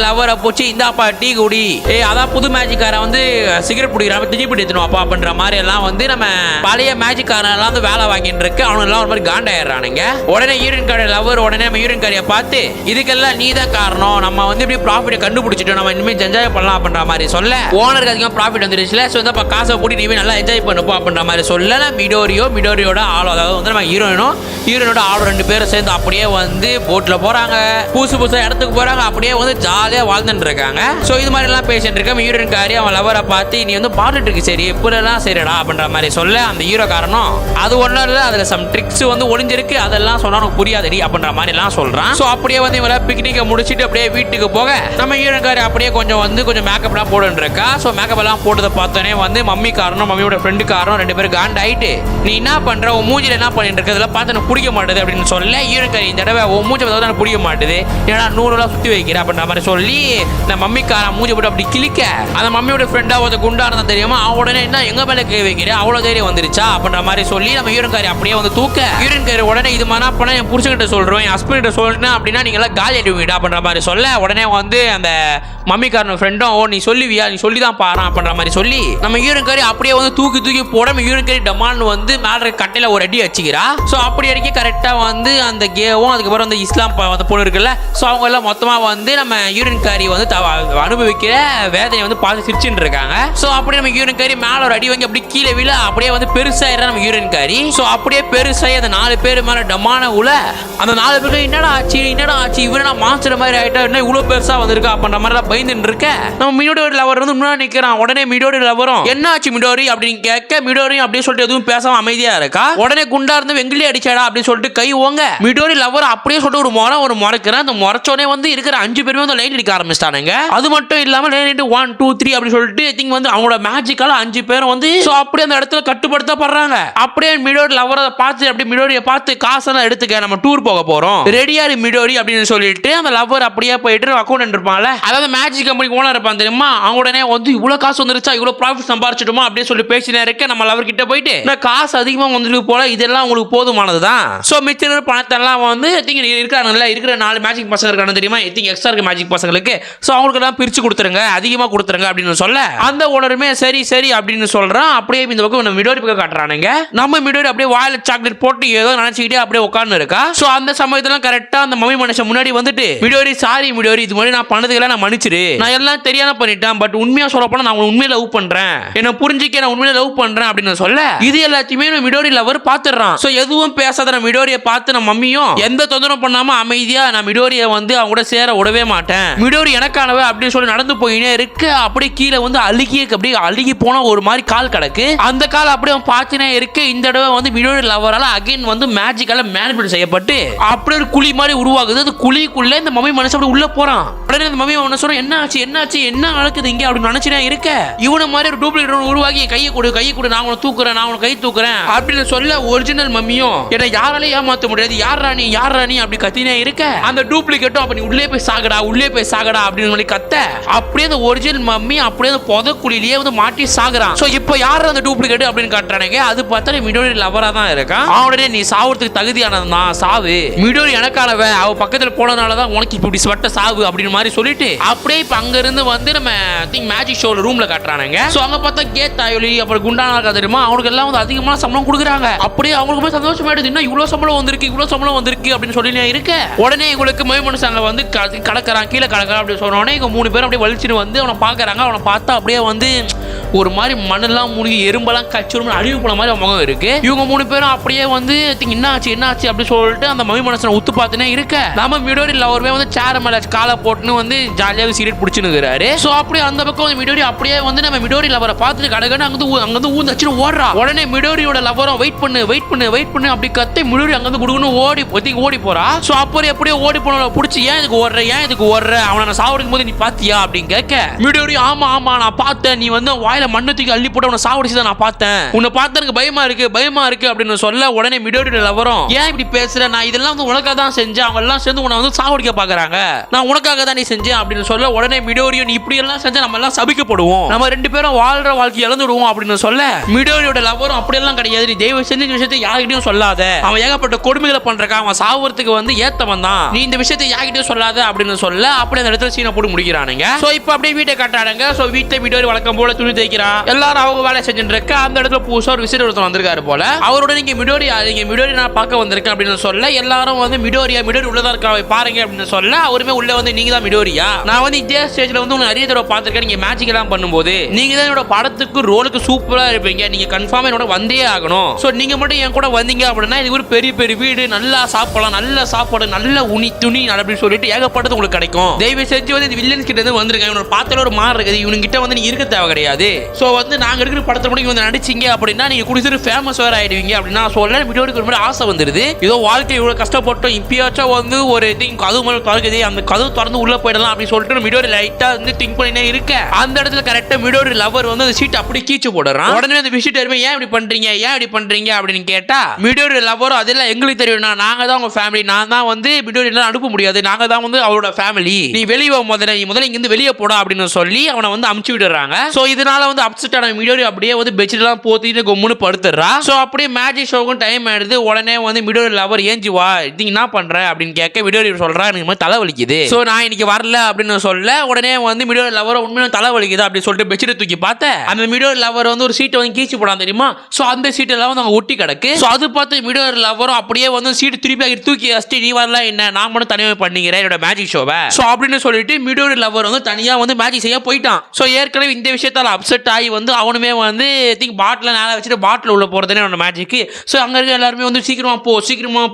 லவ்வரை போச்சு இந்தாப்பா டீ குடி அதான் புது மேஜிக்காரன் வந்து சிகரெட் பிடிக்கிறாம திஜிப்பிடி எடுத்துணும் அப்பா அப்படின்ற மாதிரி எல்லாம் வந்து நம்ம பழைய மேஜிக்காரன் எல்லாம் வந்து வேலை வாங்கிட்டு இருக்கு. அவனு எல்லாம் ஒரு மாதிரி காண்டாயிடுறானுங்க. உடனே ஹீரோயின்காரி லவ்வர் உடனே நம்ம ஹீரோயின்காரியை பார்த்து இதுக்கெல்லாம் நீ தான் காரணம், நம்ம வந்து இப்படி ப்ராஃபிட்டை கண்டுபிடிச்சிட்டோம், நம்ம இனிமேல் என்ஜாய் பண்ணலாம் அப்படின்ற மாதிரி சொல்ல ஓனருக்கு அதிகமாக ப்ராஃபிட் வந்துருச்சுல. ஸோ இந்த காசை போட்டு நீ நல்லா என்ஜாய் பண்ணுப்போம் அப்படின்ற மாதிரி சொல்ல மிடோரியோட ஆளோ அதாவது வந்து நம்ம ஹீரோயினோட ஆளோ 2 பேரும் சேர்ந்து அப்படியே வந்து போட்ல போறாங்க, புதுசா இடத்துக்கு போறாங்க, அப்படியே வந்து ஜாலியா வாழ்ந்துட்டு இருக்காங்க. ஸோ இது மாதிரி எல்லாம் பேசிட்டு இருக்க ஹீரோயின்காரி அவன் லவரை பார்த்து நீ வந்து பாட்டுட்டு இருக்கு சரி எப்படிலாம் சரிடா அப்படின்ற மாதிரி சொல்ல அந்த ஹீரோ காரணம் அது ஒன்றும் இல்லை அதுல சம் ட்ரிக்ஸ் வந்து ஒளிஞ்சிருக்கு அதெல்லாம் சொன்னா உனக்கு புரியாதடி அப்படின்ற மாதிரி எல்லாம் சொல்றான். ஸோ அப்படியே வந்து இவங்க பிக்னிக்கை முடிச்சுட்டு அப்படியே வீட்டுக்கு போக நம்ம ஹீரோயின்காரி அப்படியே கொஞ்சம் மேக்கப்லாம் போட்டு இருக்கா. ஸோ மேக்கப் எல்லாம் போட்டதை பார்த்தோன்னே வந்து மம்மி காரணம் மம்மியோட ஃப்ரெண்டு காரணம் 2 பேரும் காண்டாயிட்டு நீ என்ன பண்ற உன் மூஞ்சில என்ன பண்ணிட்டு இருக்க இதெல்லாம் பார்த்து எனக்கு பிடிக்க மாட்டேது அப்படின்னு சொல்ல ஹீரோயின்காரி இந்த தடவை உன் மூஞ்சி பார்த்து எனக்கு பிடிக்க மாட்டேது ஏன்னா 100 சுத்தி வைக்கிற அப்படின்ற மாதிரி சொல்லி இந்த மம்மிக்காரன் மூஞ்சி போட்டு அப்படி கிளிக்க அந்த மம்மியோட ஃப்ரெண்டா ஒரு குண்டா இருந்தா தெரியுமா அவன் உடனே என்ன எங்க மேல கை வைக்கிற அவ்வளவு தைரியம் வந்துருச்சா அப்படின்ற மாதிரி சொல்லி நம்ம ஹீரோயின்காரி அப்படியே வந்து தூக்க ஹீரோயின்காரி உடனே இது மாதிரி பண்ண என் புருஷன்கிட்ட சொல்றேன் என் ஹஸ்பண்ட் கிட்ட சொல்லிட்டேன் அப்படின்னா நீங்க எல்லாம் காலி ஆயிடுவீங்க அப்படின்ற மாதிரி சொல்ல உடனே வந்து அந்த மம்மிக்காரன் ஃப்ரெண்டும் ஓ நீ சொல்லுவியா நீ சொல்லி தான் பாரு அப்படின்ற மாதிரி சொல்லி நம்ம ஹீரோயின்காரி அப்படியே வந்து தூக்கி போட ஹீரோயின்காரி டமான்னு வந்து மேல கட்டையில ஒரு அடி வச்சுக்கிறா. ஸோ அப்படி அடிக்க கரெக்டா வந்து அந்த கேவும் அதுக்கப்புறம் வந்து இஸ்லாம் வந்து பொண்ணு இருக்குல்ல ஸோ அவங்க எல்லாம் மொத்தமா வந்து நம்ம ஹீரோயின்காரி வந்து அனுபவிக்கிற வேதனை வந்து பார்த்து சிரிச்சுட்டு இருக்காங்க. ஸோ அப்படி நம்ம ஹீரோயின்காரி மேல ஒரு அடி வாங்கி அப்படி கீழே விழ அப்படியே வந்து பெருசாயிடுறா நம்ம ஹீரோயின்காரி. ஸோ அப்படியே பெருசாகி அந்த 4 பேர் மேல டமான உள்ள அந்த 4 பேருக்கு என்னடா ஆச்சு இவரு நான் மாஸ்டர் மாதிரி ஆயிட்டா என்ன இவ்வளவு பெருசா வந்திருக்கா அப்படின்ற மாதிரி பயந்துட்டு இருக்க நம்ம மிடோரி லவர் வந்து முன்னாடி நிக்கிறான். உடனே மிடோரி லவரும் என்ன ஆச்சு மிடோரி அப்படின்னு கேட்க மிடோரியும் அப்படியே சொல்லிட்டு எதுவும் பேசாம அமைதியா இருக்கா. உடனே குண்டா இருந்து வெங்கிலி அடிச்சாடா அப்படின்னு சொல்லிட்டு கை ஓங்க மிடோரி லவர் அப்படியே சொல்லிட்டு ஒரு முறைக்கிறேன். அந்த முறைச்சோடனே வந்து இருக்கிற 5 பேருமே வந்து லைன் அடிக்க ஆரம்பிச்சிட்டானுங்க. அது மட்டும் இல்லாம லைன் 1 2 3 அப்படின்னு சொல்லிட்டு ஐ திங்க் வந்து அவங்களோட மேஜிக்கால 5 பேரும் வந்து அப்படியே அந்த இடத்துல கட்டுப்படுத்தப்படுறாங்க. அப்படியே மிடோரி லவரை பார்த்து அப்படியே மிடோரியை பார்த்து காசெல்லாம் எடுத்துக்க நம்ம டூர் போக போறோம் ரெடியாரி மிடோரி அப்படின்னு சொல்லிட்டு அந்த லவர் அப்படியே போயிட்டு அக்கௌண்ட் இருப்பாங்கல்ல அதாவது மேஜிக் கம்பெனிக்கு ஓனர் இருப்பான் தெரியுமா அவங்க உடனே வந்து இவ்வளவு காசு வந்துருச்சா இவ்வளவு ப்ராஃபிட் சம்பாரிச்சிட்டுமா அப்படின்னு சொல்லி பேசினே இருக்க நம்ம லவர் கிட்ட போயிட்டு காசு அதிகமா வந்துருக்கு போல இதெல்லாம் உங்களுக்கு போதுமானதுதான். ஸோ மிச்ச பணத்தை எல்லாம் வந்து இருக்கிற 4 மேஜிக் பசங்க இருக்காங்க தெரியுமா எக்ஸ்ட்ரா இருக்க மேஜிக் பசங்களுக்கு ஸோ அவங்களுக்கு எல்லாம் பிரிச்சு கொடுத்துருங்க அதிகமா கொடுத்துருங்க அப்படின்னு சொல்ல அந்த ஓனருமே சரி அப்படின்னு சொல்றான். அப்படியே இந்த பக்கம் மிடோரி பக்கம் காட்டுறானுங்க. நம்ம மிடோரி அப்படியே வாயில சாக்லேட் போட்டு ஏதோ நினைச்சுக்கிட்டே அப்படியே உட்கார்ந்து இருக்கா. ஸோ அந்த சமயத்துல கரெக்டா அந்த மம்மி மனுஷன் முன்னாடி வந்துட்டு மிடோரி சாரி மிடோரி இது மாதிரி நான் பண்ணதுக்கெல்லாம் நான் மன்னிச்சிரு நான் எல்லாம் தெரியாம பண்ணிட்டேன் பட் உண்மையா சொல்ல போனா நான் உண்மையில லவ் பண்றேன் என்ன புரிஞ்சுக்க நான் உண்மையில லவ் பண்றேன் அப்படின்னு சொல்ல இது எல்லாத்தையுமே மிடோரி லவர் பாத்துறான். சோ எதுவும் பேசாத மிடோரியை பார்த்து நம்ம மம்மியும் எந்த தொந்தரவும் பண்ணாம அமைதியா நான் மிடோரியை வந்து அவங்க கூட சேர விடவே மாட்டேன், மிடோரி எனக்கானவ அப்படின்னு சொல்லி நடந்து போயினே இருக்கு. அப்படியே கீழே வந்து அப்படியே அழுகி போன ஒரு மாதிரி கால் கிடக்கு. அந்த கால் அப்படியே பார்த்துனே இருக்கு. இந்த தடவை வந்து மிடோரி லவரால அகைன் வந்து மேஜிக்கால மேனிபுலேட் செய்யப்பட்டு அப்படியே ஒரு குழி மாதிரி உருவாகுது. அது குழிக்குள்ள இந்த மம்மி மனுஷன் அப்படி உள்ள போறான். உடனே இந்த மம்மி அவன சொல்ற என்ன ஆச்சு என்ன நடக்குது இங்க அப்படின்னு நினைச்சுனே இருக்க இவன மாதிரி ஒரு டூப்ளிகேட் உருவாக்கி கையை கொடு நான் உன தூக்குறேன் நான் உன கை தூக்குறேன் அப்படின்னு சொல்ல ஒரிஜினல் மம்மியும் என்ன யாராலையும் ஏமாத்த முடியாது யார் ராணி அப்படி கத்தினே இருக்க அந்த டூப்ளிகேட்டும் அப்ப நீ உள்ளே போய் சாகடா அப்படின்னு சொல்லி கத்த அப்படியே அந்த ஒரிஜினல் மம்மி அப்படியே அந்த புதக்குழியிலேயே வந்து மாட்டி சாகுறான். சோ இப்போ யார் அந்த டூப்ளிகேட் அப்படின்னு காட்டுறானுங்க. அது பார்த்தா மிடோரி லவரா தான் இருக்கான். அவனே நீ சாவறதுக்கு தகுதியானதான் சாவு, மிடோரி எனக்கானவ அவ பக்கத்துல போனதுனாலதான் உனக்கு இப்படி ஸ்வட்ட சாவு அப்படின்னு மாதிரி சொல்லிட்டு அப்படியே இப்ப அங்க இருந்து வந்து நம்ம மேஜிக் ஷோல ரூம்ல காட்டுறானுங்க. சோ அங்க பார்த்தா கேத்தாயொலி அப்புறம் குண்டானா இருக்கா தெரியுமா அவனுக்கு எல்லாம் வந்து அதிகமான சம்பளம் கொடுக்குறாங்க. அப்படியே அவங்களுக்கு சந்தோஷமாயிடுது இன்னும் இவ்வளவு சம்பளம் வந்திருக்கு அப்படின்னு சொல்லி இருக்க உடனே உங்களுக்கு மொய் மனுஷங்க வந்து கடக்கிறான் கீழே கடக்கிறான் அப்படின்னு சொன்ன உடனே இவங்க 3 பேரும் அப்படியே வலிச்சுட்டு வந்து அவனை பாக்குறாங்க. அவனை பார்த்தா அப்படியே வந்து ஒரு மாதிரி மண்ணெல்லாம் முழுகி எறும்பெல்லாம் கச்சிரும் அழிவு போன மாதிரி முகம் இருக்கு. இவங்க 3 பேரும் அப்படியே வந்து என்னாச்சு அப்படி சொல்லிட்டு அந்த மொய் மனுஷனை உத்து பார்த்துனே இருக்க நம்ம மிடோரி லவருமே வந்து சேர மேல காலை போட்டுன்னு வந்து ஜாலியாக சிகரெட் பிடிச்சுன்னு. சோ அப்படியே அந்த பக்கம் மிடோரி அப்படியே வந்து நம்ம மிடோரி லவரை பார்த்துட்டு கடகன்னு அங்கிருந்து ஊந்து ஓடுறா. உடனே மிடோரியோட லவரும் வெயிட் பண்ணு அப்படி கத்தி மிடோரி அங்கிருந்து குடுகுன்னு ஓடி போறா. சோ அப்புறம் எப்படியோ ஓடி போன பிடிச்சி ஏன் இதுக்கு ஓடுற அவனை நான் சாவடிக்கும் போது நீ பாத்தியா அப்படின்னு கேட்க மிடோரி ஆமா நான் பார்த்தேன் நீ வந்து வாயில மண்ணு தூக்கி அள்ளி போட்டு அவனை சாவடிச்சுதான் நான் பார்த்தேன் உன்னை பார்த்தா எனக்கு பயமா இருக்கு அப்படின்னு சொல்ல உடனே மிடோரியோட லவரும் ஏன் இப்படி பேசுற நான் இதெல்லாம் வந்து உனக்காக தான் செஞ்சேன் அவங்க எல்லாம் சேர்ந்து உன்னை வந்து சாவடிக்க பாக்குறாங்க நான் உனக்காக தான் நீ செஞ்சேன் அப்படின்னு சொல்ல உடனே மிடோரியோ நீ இப்படி எல்லாம் செஞ்சா நம்ம எல்லாம் சபிக்கப்படுவோம் நம்ம 2 பேரும் வாழ்ற வாழ்க்கை இழந்துடுவோம் அப்படின்னு சொல்ல மிடோரியோட லவரும் அப்படியெல்லாம் கிடையாது நீ தெய்வ செஞ்ச விஷயத்தை யார்கிட்டயும் சொல்லாத அவன் ஏகப்பட்ட கொடுமைகளை பண்றக்கா அவன் சாவறதுக்கு வந்து ஏத்தவன் தான் நீ இந்த விஷயத்தை யார்கிட்டயும் சொல்லாத அப்படின்னு சொல்ல அப்படியே அந்த இடத்துல சீனை போட்டு முடிக்கிறானுங்க. சோ இப்போ அப்படியே வீட்டை காட்டுறாங்க. சோ வீட்டை மிடோரி வழக்கம் போல துணி தைக்கிறான் எல்லாரும் அவங்க வேலை செஞ்சுட்டு இருக்க அந்த இடத்துல புதுசா ஒரு விசிட் ஒருத்தர் வந்திருக்காரு போல அவரோட நீங்க மிடோரி நான் பார்க்க வந்திருக்கேன் அப்படின்னு சொல்ல எல்லாரும் வந்து மிடோரி உள்ளதா இருக்கா பாருங்க அப்படின்னு சொல்ல அவருமே உள்ள வந்து நீங்க தான் மிடோரியா நான் வந்து இதே ஸ்டேஜ்ல வந்து நிறைய தடவை பார்த்திருக்கேன் நீங்க மேஜிக் எல்லாம் பண்ணும்போது நீங்க தான் என்னோட படத்துக்கு ரோலுக்கு சூப்பரா இருப்பீங்க நீங்க கன்ஃபார்மா என்னோட வந்தே ஆகணும். சோ நீங்க மட்டும் என் கூட வந்தீங்க அப்படின்னா இது ஒரு பெரிய வீடு நல்லா சாப்பிடலாம் நல்ல சாப்பாடு நல்ல துணி அப்படின்னு சொல்லிட்டு ஏகப்பட்டது உங்களுக்கு கிடைக்கும். தயவு செஞ்சு வந்து இந்த வில்லன்ஸ் கிட்ட இருந்து வந்திருக்காங்க இவனோட பார்த்தால ஒரு மாறு இருக்குது இவங்க கிட்ட வந்து நீங்க இருக்க தேவை கிடையாது. சோ வந்து நாங்க இருக்கிற படத்துல மட்டும் வந்து நடிச்சீங்க அப்படின்னா நீங்க குடிச்சிட்டு ஃபேமஸ் வேற ஆயிடுவீங்க அப்படின்னா சொல்ல மிடோரிக்கு ஒரு மாதிரி ஆசை வந்துருது ஏதோ வாழ்க்கை இவ்வளவு கஷ்டப்பட்டோம் இப்பயாச்சும் வந்து ஒரு கதவு மேல திறக்குது அந்த கதவு திறந்து உள்ள போயிடலாம் அப்படின்னு சொல்லிட்டு மிடோரி லைட்டா வந்து திங்க் பண்ணினே இருக்க அந்த இடத்துல கரெக்டா மிடோரி லவர் வந்து அந்த சீட் அப்படி கீச்சு போடுறான். உடனே அந்த விசிட்டர் ஏன் இப்படி பண்றீங்க அப்படின்னு கேட்டா மிடோரி லவரும் அதெல்லாம் எங்களுக்கு தெரியும் நாங்க தான் உங்க ஃபேமிலி நான் தான் வந்து மிடோரி எல்லாம் அனுப்ப முடியாது நாங்க தான் வந்து அவரோட ஃபேமிலி நீ வெளியே முதல்ல இங்க இருந்து வெளியே போடா அப்படின்னு சொல்லி அவனை வந்து அமுச்சு விடுறாங்க. சோ இதனால வந்து அப்செட் ஆன மிடோரி அப்படியே வந்து பெட்ஷீட் எல்லாம் போத்திட்டு கொம்முன்னு படுத்துறா. சோ அப்படியே மேஜிக் ஷோக்கும் டைம் ஆயிடுது. உடனே வந்து மிடோரி லவர் ஏஞ்சி வா நீ என்ன பண்ற அப்படின்னு கேட்க மிடோரி சொல்றா எனக்கு தலை வலிக்குது சோ நான் இன்னைக்கு வரல அப்படின்னு சொல்ல உடனே வந்து மிடோரி லவர் உண்மையில தலை வலிக்குது அப்படின்னு சொல்லிட்டு பெட்ஷீட் தூக்கி பார்த்த அந்த மிடோரி லவர் வந்து ஒரு சீட்டை வந்து கீச்சு போடாம தெரியுமா சோ அந்த சீட் எல்லாம் வந்து ஒட்டி கிடக்கு. சோ அது பார்த்து மிடோரி லவரும் அப்படியே வந்து சீட் திருப்பி தூக்கி வச்சுட்டு நீ வரல என்ன நான் மட்டும் தனியாக பண்ணிக்கிறேன் என்னோட மேஜிக் ஷோவை சோ அப்படின்னு சொல்லிட்டு மிடோரி லவர் வந்து தனியா வந்து மேஜிக் செய்ய போயிட்டான். சோ ஏற்கனவே இந்த விஷயத்தால அப்செட் ஆகி வந்து அவனுமே வந்து பாட்டில நேரம் வச்சுட்டு பாட்டில் உள்ள போறதுனே அவனோட மேஜிக். சோ அங்க இருக்க எல்லாருமே வந்து சீக்கிரமா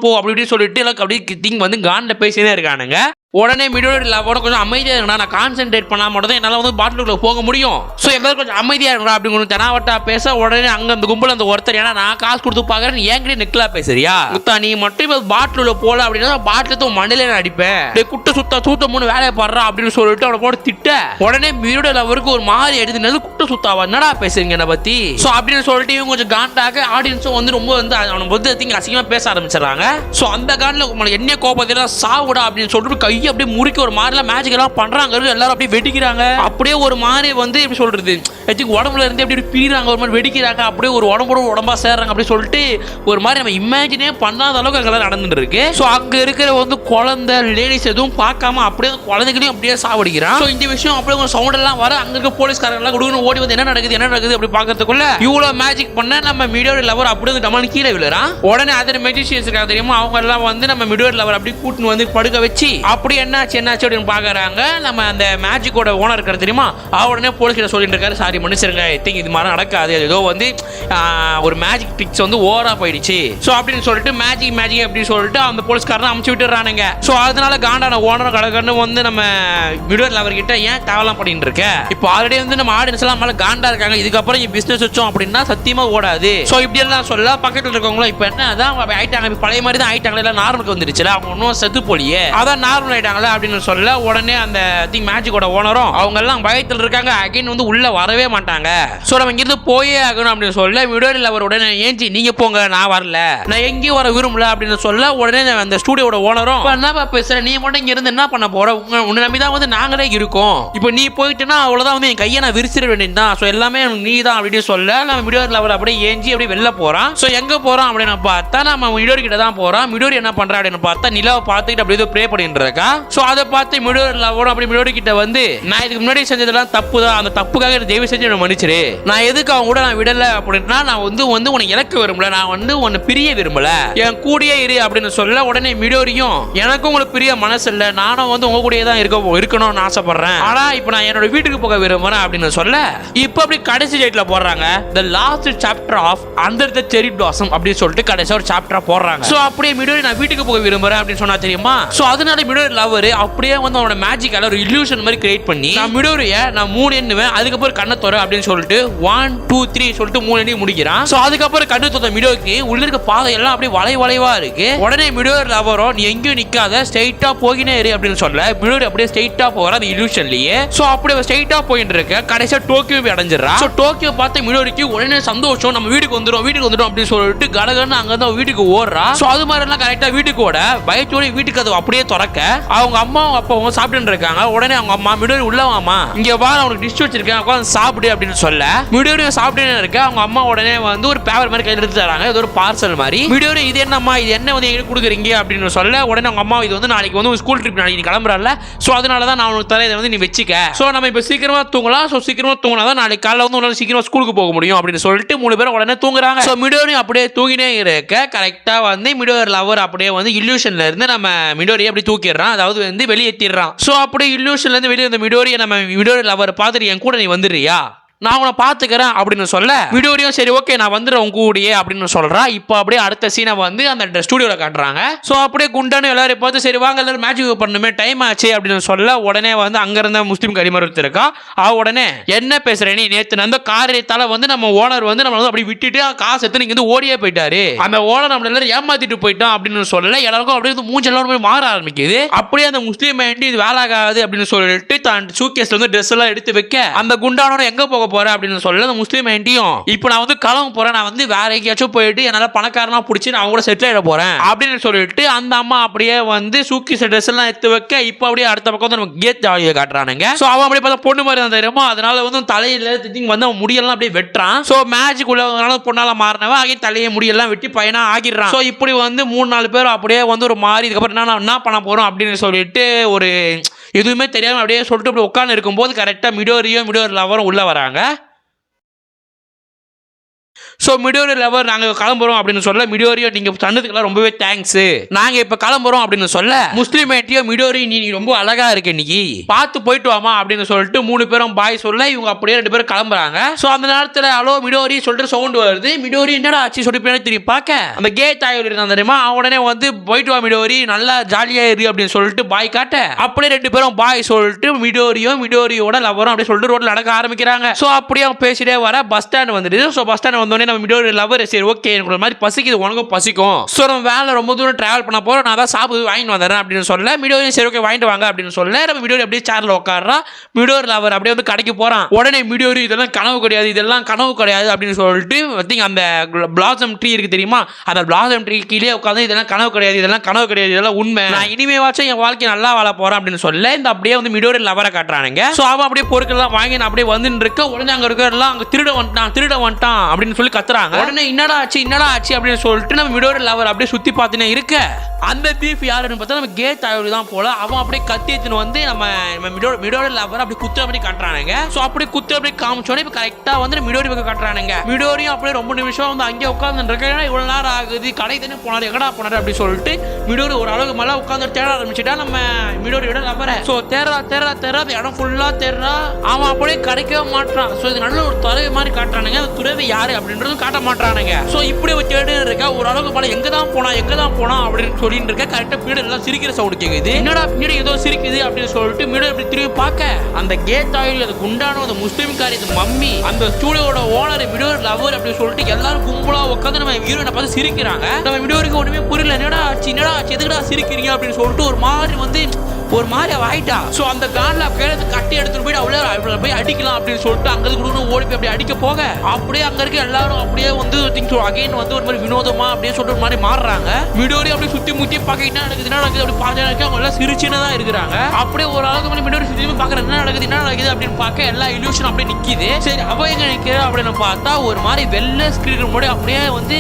போ அப்படி சொல்லிட்டு எல்லாம் அப்படியே வந்து கான்ல பேசினே இருக்கானுங்க. உடனே மிடோரி லவரோட கொஞ்சம் அமைதியா இருக்கா நான் கான்சென்ட்ரேட் பண்ணா மட்டும் தான் என்னால வந்து பாட்டிலுக்குள்ள போக முடியும் சோ எல்லாரும் கொஞ்சம் அமைதியா இருக்கா அப்படின்னு தெனாவட்டா பேச உடனே அங்க அந்த கும்பல் அந்த ஒருத்தர் ஏன்னா நான் காசு கொடுத்து பாக்குறேன் என்கிட்ட நெக்லா பேசுறியா முத்தா நீ மட்டும் பாட்டிலுள்ள போல அப்படின்னா பாட்டில மண்ணில அடிப்பேன் குட்ட சுத்த மூணு வேலையை பாடுறா அப்படின்னு சொல்லிட்டு அவனை போட்டு திட்ட உடனே மிடோரி லவருக்கு ஒரு மாதிரி எடுத்துனது குட்ட சுத்தாவா என்னடா பேசுறீங்க என்ன பத்தி சோ அப்படின்னு சொல்லிட்டு இவங்க கொஞ்சம் காண்டாக ஆடியன்ஸும் வந்து ரொம்ப வந்து அவனை வந்து அசிங்கமா பேச ஆரம்பிச்சிடறாங்க. சோ அந்த காண்டில் என்ன கோபத்தில சாவுடா அப்படின்னு சொல்லிட்டு கையை அப்படியே முறுக்கி ஒரு மாதிரி மேஜிக் எல்லாம் பண்றாங்க எல்லாரும் அப்படியே வெடிக்கிறாங்க அப்படியே ஒரு மாதிரி வந்து எப்படி சொல்றது உடம்புல இருந்து எப்படி பிரிறாங்க ஒரு மாதிரி வெடிக்கிறாங்க அப்படியே ஒரு உடம்பா சேர்றாங்க அப்படி சொல்லிட்டு ஒரு மாதிரி நம்ம இமேஜினே பண்ணாத அளவுக்கு அங்கெல்லாம் நடந்துட்டு இருக்கு. ஸோ அங்க இருக்கிற வந்து குழந்தை லேடிஸ் எதுவும் பார்க்காம அப்படியே குழந்தைகளையும் அப்படியே சாவடிக்கிறான். ஸோ இந்த விஷயம் அப்படியே ஒரு சவுண்ட் எல்லாம் வர அங்க இருக்க போலீஸ்காரங்க எல்லாம் கொடுக்கணும் ஓடி வந்து என்ன நடக்குது அப்படி பாக்கிறதுக்குள்ள இவ்வளவு மேஜிக் பண்ண நம்ம மிடோரி லவர் அப்படியே டமால் கீழே விழுறான். உடனே அதர் மெஜிஷியன்ஸ் இருக்காங்க தெரியுமா அவங்க எல்லாம் வந்து நம்ம மிடோரி லவர் அப்படி கூட்டின்னு வந்து படுக்க வச்சு அப்படி அப்படி என்னாச்சு அப்படின்னு பாக்குறாங்க. நம்ம அந்த மேஜிக்கோட ஓனர் இருக்காரு தெரியுமா, உடனே போலீஸ் கிட்ட சொல்லிட்டு இருக்காரு, சாரி மன்னிச்சிருங்க, இது மாதிரி நடக்காது, ஏதோ வந்து ஒரு மேஜிக் ட்ரிக்ஸ் வந்து ஓவரா போயிடுச்சு சோ அப்படின்னு சொல்லிட்டு மேஜிக் அப்படின்னு சொல்லிட்டு அந்த போலீஸ்காரனை அமுச்சு விட்டுறானுங்க. சோ அதனால காண்டான ஓனர் கடகன்னு வந்து நம்ம மிடர் லவர் கிட்ட ஏன் தேவலாம் பண்ணிட்டு இருக்க, இப்போ ஆல்ரெடி வந்து நம்ம ஆடியன்ஸ் எல்லாம் மேல காண்டா இருக்காங்க, இதுக்கப்புறம் இந்த பிசினஸ் வச்சோம் அப்படின்னா சத்தியமா ஓடாது. சோ இப்படி எல்லாம் சொல்ல பக்கத்துல இருக்கவங்களும் இப்போ என்ன அதான் ஆயிட்டாங்க, பழைய மாதிரி தான் ஆயிட்டாங்களே, எல்லாம் நார்மலுக்கு வந்துருச்சுல, அவங்க ஒன்றும் செத்து போலியே, அதான் நார்மல் ஆயிட்டாங்களா அப்படின்னு சொல்ல உடனே அந்த மேஜிக்கோட ஓனரும் அவங்க எல்லாம் பயத்தில் இருக்காங்க, அகைன் வந்து உள்ள வரவே மாட்டாங்க. சோ நம்ம இங்கிருந்து போயே ஆகணும் அப்படின்னு சொல்ல மிடோரி லவர் உடனே ஏஞ்சி நீங்க போங்க, நான் வரல, நான் எங்கேயும் வர விரும்பல அப்படின்னு சொல்ல உடனே அந்த ஸ்டூடியோட ஓனரும் என்னப்பா பேசுற, நீ மட்டும் இங்க இருந்து என்ன பண்ண போற, உன்னை நம்பிதான் வந்து நாங்களே இருக்கோம், இப்போ நீ போயிட்டுனா அவ்வளவுதான் வந்து என் கையை நான் விரிச்சிட வேண்டியதுதான், சோ எல்லாமே நீ தான் அப்படின்னு சொல்ல நம்ம மிடோரி லவர் அப்படியே ஏஞ்சி அப்படியே வெளில போறான். சோ எங்க போறோம் அப்படின்னு பார்த்தா நம்ம மிடோரி கிட்ட தான் போறோம். மிடோரி என்ன பண்றா அப்படின்னு பார்த்தா நிலாவை பார்த்துக்கிட்டு அப்படியே ப்ரே பண்ணிட்டு இருக்கா. சோ அதை பார்த்து மிடோரி லவரும் அப்படி மிடோரி கிட்ட வந்து நான் இதுக்கு முன்னாடி செஞ்சதெல்லாம் தப்பு தான், அந்த தப்புக்காக தயவு செஞ்சு என்ன மன்னிச்சிரு, நான் எதுக்கு அவங்க கூட நான் விடல அப்படின்னா நான் வந்து உன்னை இழக்க விரும்பல, நான் வந்து உன்னை பிரிய விரும்பல, என் கூடயே இரு அப்படின்னு சொல்ல உடனே மிடோரியும் எனக்கும் உங்களுக்கு பிரிய மனசு இல்ல, நானும் வந்து உங்க கூடயே தான் இருக்கணும்னு ஆசைப்படுறேன், ஆனா இப்போ நான் என்னோட வீட்டுக்கு போக விரும்புறேன் அப்படின்னு சொல்ல இப்போ அப்படி கடைசி டேட்ல போடுறாங்க the last chapter of under the cherry blossom அப்படின்னு சொல்லிட்டு கடைசி ஒரு சாப்டரா போடுறாங்க. சோ அப்படியே மிடோரி நான் வீட்டுக்கு போக விரும்புறேன் அப்படின்னு சொன்னா தெரியுமா, சோ அதனால மிடோரி லவர் அப்படியே வந்து அவனோட மேஜிக்கால ஒரு illusion மாதிரி கிரியேட் பண்ணி நான் மிடோரியை நான் 3 எண்ணுவேன், அதுக்கப்புறம் கண்ணை தோற அப்படின்னு சொல்லிட்டு 1 2 3 சொல்லிட்டு 3 எண்ணி முடிக்கிறான். சோ அதுக்கப்புறம் கண்ணு தோத்த மிடோரிக்கு உள்ள இருக்க பாதை எல்லாம் அப்படியே வளைவா இருக்கு. உடனே மிடோரி லவரோ நீ எங்கேயும் நிக்காத ஸ்ட்ரைட்டா போகினே இரு அப்படின்னு சொல்ல மிடோரி அப்படியே ஸ்ட்ரைட்டா போற அந்த illusionலயே. சோ அப்படியே ஸ்ட்ரைட்டா போயிட்டு இருக்க கடைசியா டோக்கியோ போய் அடைஞ்சிரா. சோ டோக்கியோ பார்த்து மிடோரிக்கு உடனே சந்தோஷம், நம்ம வீட்டுக்கு வந்துரும் அப்படின்னு சொல்லிட்டு கடகன்னு அங்க இருந்து வீட்டுக்கு ஓடுறா. சோ அது மாதிரி எல்லாம் கரெக்டா வீட்டுக்கு ஓட பயத்தோட வீட்டுக்கு அது அப்படியே திறக்க அவங்க அம்மாவும் அப்பாவும் சாப்பிட்டு இருக்காங்க. உடனே அவங்க அம்மா மிடோரி உள்ள வாமா, இங்க வா, உனக்கு டிஷ் வச்சிருக்கேன் உட்கார்ந்து சாப்பிடு அப்படின்னு சொல்ல மிடோரி சாப்பிட்டு இருக்க அவங்க அம்மா உடனே வந்து ஒரு பேப்பர் மாதிரி கையில எடுத்து தராங்க, இது ஒரு பார்சல் மாதிரி. மிடோரி இது என்னம்மா, இது என்ன வந்து எங்களுக்கு கொடுக்குறீங்க அப்படின்னு சொல்ல உடனே அவங்க அம்மா இது வந்து நாளைக்கு வந்து ஸ்கூல் ட்ரிப் நாளைக்கு நீ கிளம்புறல, சோ அதனால தான் நான் உனக்கு தரேன், இதை வந்து நீ வச்சுக்க, சோ நம்ம இப்ப சீக்கிரமா தூங்கலாம், சோ சீக்கிரமா தூங்கினாதான் நாளைக்கு காலைல வந்து உன்னால சீக்கிரமா ஸ்கூலுக்கு போக முடியும் அப்படின்னு சொல்லிட்டு 3 பேரும் உடனே தூங்குறாங்க. சோ மிடோரி அப்படியே தூங்கினே இருக்க கரெக்டா வந்து மிடோரி லவர் அப்படியே வந்து இல்லூஷன்ல இருந்து நம்ம மிடோரியை அப்படி தூக்கிடுறான், அதாவது வந்து வெளியேற்றிடுறான். சோ அப்படியே இல்லூஷன்ல இருந்து வெளியே வந்த மிடோரியை நம்ம மிடோரி லவர் பார்த்துட்டு என் கூட நீ வந்துடுறியா, நான் உன்னை பாத்துக்கிறேன் அப்படின்னு சொல்ல மிடோரியும் சரி ஓகே நான் வந்துடுறேன் உங்க கூடயே அப்படின்னு சொல்றா. இப்போ அப்படியே அடுத்த சீனை வந்து அந்த ஸ்டுடியோல காட்டுறாங்க. சோ அப்படியே குண்டானு எல்லாரும் பார்த்து சரி வாங்க எல்லாரும் மேட்ச் பண்ணணுமே டைம் ஆச்சு அப்படின்னு சொல்ல உடனே வந்து அங்க இருந்த முஸ்லீம் கடிமரத்து இருக்கா. உடனே என்ன பேசுற நீ, நேத்து அந்த காரியத்தால வந்து நம்ம ஓனர் வந்து நம்ம வந்து அப்படி விட்டுட்டு காசு எடுத்து நீங்க வந்து ஓடியே போயிட்டாரு, அந்த ஓனர் நம்ம எல்லாரும் ஏமாத்திட்டு போயிட்டோம் அப்படின்னு சொல்ல எல்லாருக்கும் அப்படியே மூஞ்சி எல்லாரும் மாற ஆரம்பிக்குது. அப்படியே அந்த முஸ்லீம் இது வேலை ஆகாது அப்படின்னு சொல்லிட்டு தான் சூட்கேஸ்ல வந்து ட்ரெஸ் எல்லாம் எடுத்து வைக்க அந்த குண்டானோட எங்க போக போறேன் அப்படின்னு சொல்ல அந்த முஸ்லீம் ஆண்டியும் இப்போ நான் வந்து கிளம்ப போறேன், நான் வந்து வேற எங்கேயாச்சும் போயிட்டு என்னால பணக்காரனா பிடிச்சி நான் கூட செட்டில் ஆயிட போறேன் அப்படின்னு சொல்லிட்டு அந்த அம்மா அப்படியே வந்து சூக்கி ட்ரெஸ் எல்லாம் எடுத்து வைக்க இப்போ அப்படியே அடுத்த பக்கம் வந்து நம்ம கேட் ஜாலியை காட்டுறானுங்க. சோ அவன் அப்படியே பார்த்தா பொண்ணு மாதிரி தான் தெரியுமா, அதனால வந்து தலையில திட்டிங் வந்து அவன் முடியெல்லாம் அப்படியே வெட்டுறான். சோ மேஜிக் உள்ள பொண்ணால மாறினவன் ஆகி தலையை முடியெல்லாம் வெட்டி பையனா ஆகிடுறான். சோ இப்படி வந்து 3-4 பேர் அப்படியே வந்து ஒரு மாறி இதுக்கப்புறம் என்ன பண்ண போறோம் அப்படின்னு சொல்லிட்டு ஒரு எதுவுமே தெரியாம அப்படியே சொல்லிட்டு அப்படி உட்கார்ந்து இருக்கும்போது கரெக்டா மிடோரி லவரும் உள்ள வராங்க. ஸோ மிடோரி லவர் நாங்கள் கிளம்புறோம் அப்படின்னு சொல்ல மிடோரியோ நீங்கள் சொன்னதுக்கெல்லாம் ரொம்பவே தேங்க்ஸ், நாங்கள் இப்போ கிளம்புறோம் அப்படின்னு சொல்ல முஸ்லீம் ஏட்டியோ மிடோரி நீ ரொம்ப அழகா இருக்கு இன்னைக்கு பார்த்து போயிட்டு வாமா அப்படின்னு சொல்லிட்டு 3 பேரும் பாய் சொல்ல இவங்க அப்படியே 2 பேரும் கிளம்புறாங்க. ஸோ அந்த நேரத்தில் ஹலோ மிடோரி சொல்லிட்டு சவுண்ட் வருது. மிடோரி என்னடா ஆச்சு சொல்லிட்டு திரும்பி பார்க்க அந்த கேட் ஆயில் இருந்தான் தெரியுமா, உடனே வந்து போயிட்டு வா மிடோரி நல்லா ஜாலியா இரு அப்படின்னு சொல்லிட்டு பாய் காட்ட அப்படியே 2 பேரும் பாய் சொல்லிட்டு மிடோரியோட லவரும் அப்படியே சொல்லிட்டு ரோட்ல நடக்க ஆரம்பிக்கிறாங்க. ஸோ அப்படியே பேசிட்டே வர பஸ் ஸ்டாண்ட் வந்துடுது. ஸோ பஸ் ஸ்டாண்ட் வந்தோடனே நம்ம மிடோரி லவர் சரி ஓகே எனக்கு ஒரு மாதிரி பசிக்குது உனக்கும் பசிக்கும், ஸோ நம்ம வேலை ரொம்ப தூரம் டிராவல் பண்ண போறோம், நான் தான் சாப்பிட்டு வாங்கிட்டு வந்துடுறேன் அப்படின்னு சொல்ல மிடோரி சரி ஓகே வாங்கிட்டு வாங்க அப்படின்னு சொல்ல நம்ம மிடோரி அப்படியே சேர்ல உட்காடுறா. மிடோரி லவர் அப்படியே வந்து கடைக்கு போறான். உடனே மிடோரி இதெல்லாம் கனவு கிடையாது அப்படின்னு சொல்லிட்டு அந்த பிளாசம் ட்ரீ இருக்கு தெரியுமா, அந்த பிளாசம் ட்ரீ கீழே உட்காந்து இதெல்லாம் கனவு கிடையாது இதெல்லாம் உண்மை, நான் இனிமேவாச்சும் என் வாழ்க்கை நல்லா வாழ போறேன் அப்படின்னு சொல்ல இந்த அப்படியே வந்து மிடோரி லவரை காட்டுறானுங்க. ஸோ அவன் அப்படியே பொருட்கள் எல்லாம் வாங்கி நான் அப்படியே வந்துட்டு இருக்க உடனே அங்க இருக்கிறதெல்லாம் அங்க திருட வந்துட்டான் அப்படின்னு சொல்லி கத்துறாங்க. உடனே என்னடா ஆச்சு அப்படின்னு சொல்லிட்டு நம்ம மிடோரி லவர் அப்படியே சுத்தி பார்த்துனே இருக்க அந்த தீஃப் யாருன்னு பார்த்தா நம்ம கே தாயோடு தான் போல. அவன் அப்படியே கத்தி எடுத்துன்னு வந்து நம்ம மிடோட லவர் அப்படி குத்து அப்படி காட்டுறானுங்க. ஸோ அப்படி குத்து அப்படி காமிச்சோன்னே இப்போ கரெக்டாக வந்து மிடோரி பக்கம் காட்டுறானுங்க. மிடோரியும் அப்படியே ரொம்ப நிமிஷம் வந்து அங்கே உட்காந்துருக்க, இவ்வளோ நேரம் ஆகுது, கடை தானே போனாரு, எங்கடா போனாரு அப்படி சொல்லிட்டு மிடோரி ஒரு அளவுக்கு மேலே உட்காந்து தேட ஆரம்பிச்சுட்டா நம்ம மிடோரியோட லவரை. ஸோ தேடுறா இடம் ஃபுல்லாக தேடுறா, அவன் அப்படியே கிடைக்கவே மாட்டான். ஸோ இது நல்ல ஒரு துறவி மாதிரி காட்டுறானுங்க. அந்த துறவி யாரு அப்படின்றது காட்ட மாட்டானுங்க. ஸோ இப்படி ஒரு தேடு இருக்க ஒரு அளவுக்கு மேலே எங்கே தான் போனா அப்படின்னு சொல்லிட்டு இருக்க. கரெக்டாக பின்னாடி எல்லாம் சிரிக்கிற சவுண்ட் கேட்குது. என்னடா பின்னாடி ஏதோ சிரிக்குது அப்படின்னு சொல்லிட்டு மிடோரி இப்படி திரும்பி பார்க்க அந்த கேட் ஆயில் அது குண்டான அந்த முஸ்லீம்காரி மம்மி அந்த ஸ்டூடியோட ஓனர் மிடோரி லவர் அப்படின்னு சொல்லிட்டு எல்லாரும் கும்பலா உட்காந்து நம்ம ஹீரோனை பார்த்து சிரிக்கிறாங்க. நம்ம மிடோரிக்கு ஒண்ணுமே புரியல, என்னடா ஆச்சு எதுக்குடா சிரிக்கிறீங்க அப்படின்னு சொல்லிட்டு ஒரு மாதிரி அவ ஆயிட்டா. ஸோ அந்த கான்ல கேட்டு கட்டி எடுத்துட்டு போயிட்டு அவளை போய் அடிக்கலாம் அப்படின்னு சொல்லிட்டு அங்கிருந்து ஓடி போய் அப்படி அடிக்க போக அப்படியே அங்க இருக்க எல்லாரும் அப்படியே வந்து அகைன் வந்து ஒரு மாதிரி வினோதமா அப்படியே சொல்லிட்டு ஒரு மாதிரி மாறுறாங்க. மிடோரி அப்படியே சுத்தி முத்தி பார்க்க என்ன நடக்குது அப்படி பார்த்து அவங்க எல்லாம் சிரிச்சுன்னு தான் இருக்கிறாங்க. அப்படியே ஒரு அளவுக்கு மேலே மிடோரி சுத்தி பார்க்குற என்ன நடக்குது அப்படின்னு பார்க்க எல்லா இல்யூஷன் அப்படியே நிக்குது. சரி அவ எங்க நிக்கிற அப்படின்னு பார்த்தா ஒரு மாதிரி வெள்ளை ஸ்கிரீன் முன்னாடி அப்படியே வந்து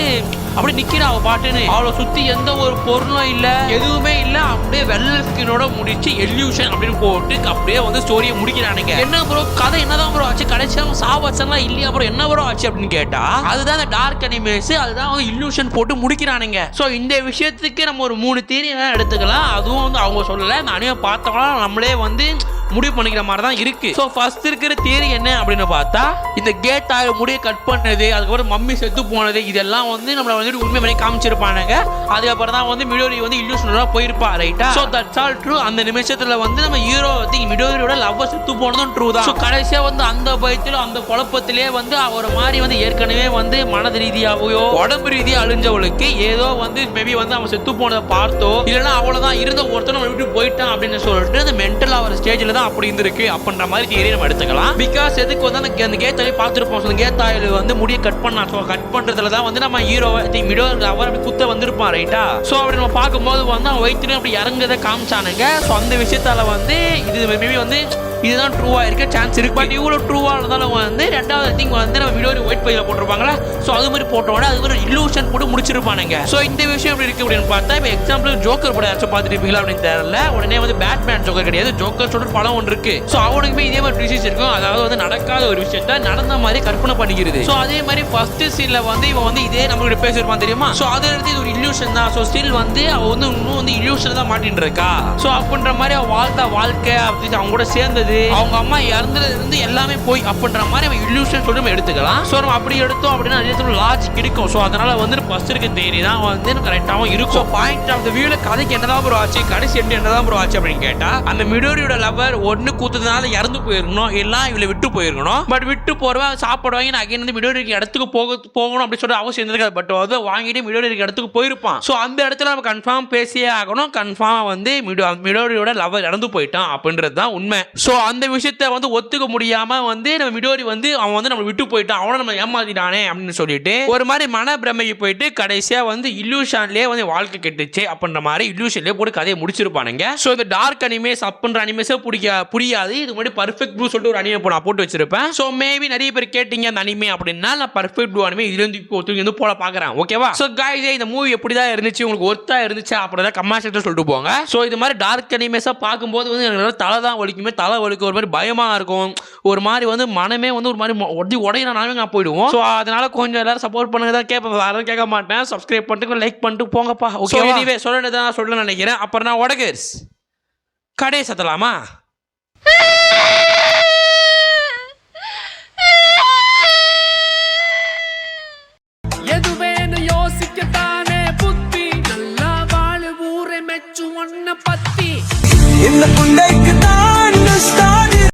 அப்படி நிக்கிறா அவ பாட்டுன்னு. அவளை சுத்தி எந்த ஒரு பொருளும் இல்ல, எதுவுமே இல்ல, அப்படியே வெள்ளை ஸ்கிரீனோட முடிச்சு எல்யூஷன் அப்படின்னு போட்டு அப்படியே வந்து ஸ்டோரியை முடிக்கிறானுங்க. என்ன ப்ரோ கதை என்னதான் ப்ரோ ஆச்சு, கடைசியா சாவச்செல்லாம் இல்லையா ப்ரோ, என்ன ப்ரோ ஆச்சு அப்படின்னு கேட்டா அதுதான் இந்த டார்க் அனிமேஸ், அதுதான் வந்து இல்யூஷன் போட்டு முடிக்கிறானுங்க. ஸோ இந்த விஷயத்துக்கு நம்ம ஒரு 3 தியரி எடுத்துக்கலாம். அதுவும் வந்து அவங்க சொல்லல, இந்த அனிமே பார்த்தவங்களாம் நம்மளே வந்து முடிவு பண்ணிக்கிற மாதிரி தான் இருக்கு. ஸோ ஃபர்ஸ்ட் இருக்கிற தியரி என்ன அப்படின்னு பார்த்தா இந்த கேட் ஆக முடிய கட் பண்ணது, அதுக்கப்புறம் மம்மி செத்து போனது, இதெல்லாம் வந்து நம்மளை வந்துட்டு உண்மை பண்ணி காமிச்சிருப்பானுங்க. அதுக்கப்புறம் தான் வந்து மிடோரி வந்து இல்யூஷனோட போயிருப்பா, ரைட்டா? So that's all true. அந்த நிமிஷத்துல வந்து நம்ம ஹீரோ மிடோரியோட லவ் செத்து போனதும் ட்ரூ தான். ஸோ கடைசியா வந்து அந்த பயத்திலும் அந்த குழப்பத்திலே வந்து ஒரு மாதிரி வந்து ஏற்கனவே வந்து மனது ரீதியாகவோ உடம்பு ரீதியாக அழிஞ்சவளுக்கு ஏதோ வந்து மேபி வந்து அவன் செத்து போனதை பார்த்தோ இல்லைன்னா அவ்வளோதான் இருந்த ஒருத்தர் நம்ம விட்டு போயிட்டான் அப்படின்னு சொல்லிட்டு அந்த மென்டல் ஆகிற ஸ்டேஜில் அப்படி இருந்திருக்கு அப்படின்ற மாதிரி தியரி நம்ம எடுத்துக்கலாம். பிகாஸ் எதுக்கு வந்து அந்த கேட் ஆயில் பார்த்துருப்போம். ஸோ கேட் ஆயில் வந்து முடிய கட் பண்ணா, ஸோ கட் பண்றதுல தான் வந்து நம்ம ஹீரோவை மிடோரி அவர் அப்படி குத்த வந்திருப்பான், ரைட்டா? ஸோ அப்படி நம்ம பார்க்கும்போது வந்து அவன் வயிற்றுலையும் அப்படி இறங்குறதை காமிச்சானுங்க. ஸோ அந்த விஷயத்தால வந்து இது மேபி வந்து இதுதான் ட்ரூவா இருக்க சான்ஸ் இருக்கு. பட் இவ்வளோ ட்ரூவா இருந்தாலும் வந்து ரெண்டாவது திங் வந்து நம்ம மிடோரி ஒயிட் பையில போட்டிருப்பாங்களா, ஸோ அது மாதிரி போட்டோட அது ஒரு இல்லூஷன் போட்டு முடிச்சிருப்பானுங்க. ஸோ இந்த விஷயம் எப்படி இருக்கு அப்படின்னு பார்த்தா இப்போ எக்ஸாம்பிள் ஜோக்கர் படம் யாராச்சும் பார்த்துருப்பீங்களா அப்படின்னு தெரியல. உடனே வந்து பேட்மேன் ஜோக்கர் கிடையாது, ஜோக்கர் சொல்ற படம் ஒன்று இருக்கு. ஸோ அவனுக்குமே இதே மாதிரி டிசீஸ் இருக்கும், அதாவது வந்து நடக்காத ஒரு விஷயத்த நடந்த மாதிரி கற்பனை பண்ணிக்கிறது. ஸோ அதே மாதிரி ஃபர்ஸ்ட் சீன்ல வந்து இவன் வந்து இதே நம்மளுடைய பேசிருப்பான் தெரியுமா. ஸோ அதை எடுத்து இது ஒரு இல்லூஷன் தான். ஸோ ஸ்டில் வந்து அவன் வந்து இன்னும் வந்து இல்லூஷன் தான் மாட்டின்னு இருக்கா. ஸோ அப்படின்ற மாதிரி அவன் வாழ்ந்த வாழ்க்கை அவங்க கூட சேர்ந்தது, அவங்க அம்மா இறந்ததுல இருந்து எல்லாமே போய் அப்படின்ற மாதிரி அவன் இல்லூஷன் சொல்லி நம்ம எடுத்துக்கலாம். ஸோ நம்ம அப்படி எடுத்தோம் அப்படின்னா நிறைய லாஜிக் இருக்கும். ஸோ அதனால வந்து ஃபர்ஸ்ட் இருக்க தேரி தான் வந்து கரெக்டாகவும் இருக்கும். பாயிண்ட் ஆஃப் த வியூல கதைக்கு என்னதான் ப்ரோ ஆச்சு, கடைசி என்னதான் ப்ரோ ஆச்சு அப்படின்னு கேட்டா அந்த மிடோரியோட லவர் ஒன்னு கூத்ததுனால இறந்து போயிருக்கணும், எல்லாம் இவளை விட்டு போயிருக்கணும். பட் விட்டு போறவா சாப்பிடுவாங்க, நான் அகைன் வந்து மிடோரிக்கு இடத்துக்கு போகணும் அப்படின்னு சொல்லிட்டு அவசியம் இருக்காது. பட் அதை வாங்கிட்டு மிடோரிக்கு இடத்துக்கு போயிருப்பான். ஸோ அந்த இடத்துல நம்ம கன்ஃபார்ம் பேசியே ஆகணும், கன்ஃபார்ம் வந்து மிடோரியோட லவர் இறந்து போயிட்டான் அப்படின்றது தான் உண்மை. ஸோ அந்த விஷயத்தை வந்து ஒத்துக்க முடியாம வந்து நம்ம மிடோரி வந்து அவன் வந்து நம்ம விட்டு போயிட்டான், அவனை நம்ம ஏமாத்திட்டானே அப்படின்னு சொல்லிட்டு ஒரு மாதிரி மன பிரமைக்கு போயிட்டு கடைசியா வந்து இல்லூஷன்லயே வந்து வாழ்க்கை கெட்டுச்சு அப்படின்ற மாதிரி இல்லூஷன்லயே போட்டு கதையை முடிச்சிருப்பானுங்க. ஸோ இந்த டார்க் அனிமேஸ் அப்படின்ற அனிமேஸே புரியாது. இது மாதிரி பர்ஃபெக்ட் ப்ளூ சொல்லிட்டு ஒரு அனிமே நான் போட்டு வச்சிருப்பேன். ஸோ மேபி நிறைய பேர் கேட்டீங்க அந்த அனிமே அப்படின்னா நான் பர்ஃபெக்ட் ப்ளூ அனிமே இதுல இருந்து இப்போ போல பாக்குறேன். ஓகேவா? ஸோ கைஸ் இந்த மூவி எப்படிதான் இருந்துச்சு, உங்களுக்கு ஒர்த்தா இருந்துச்சு அப்படிதான் கமெண்ட் செக்ஷன்ல சொல்லிட்டு போங்க. ஸோ இது மாதிரி டார்க் அனிமேஸா பார்க்கும்போது வந்து எனக்கு தலை தான் வலிக்குமே, தலை வலிக்கு ஒரு மாதிரி பயமா இருக்கும், ஒரு மாதிரி வந்து மனமே வந்து ஒரு மாதிரி உடையினாவே நான் போயிடுவோம். ஸோ அதனால கொஞ்சம் எல்லாரும் சப்போர்ட் பண்ணுங்க தான் கேட்பேன், வேற கேட்க மாட்டேன். சப்ஸ்கிரைப் பண்ணிட்டு லைக் பண்ணிட்டு போங்கப்பா. ஓகே, எனிவே சொல்லணுதான் சொல்ல நினைக்கிறேன். அப்புறம் நான் உடகர்ஸ் கடை சத்தலாமா? எதுவேன்னு யோசிக்கத்தானே புத்தி, நல்லா வாழ ஊரை மெச்சு ஒன்ன பத்தி இந்த புண்டைக்கு தான்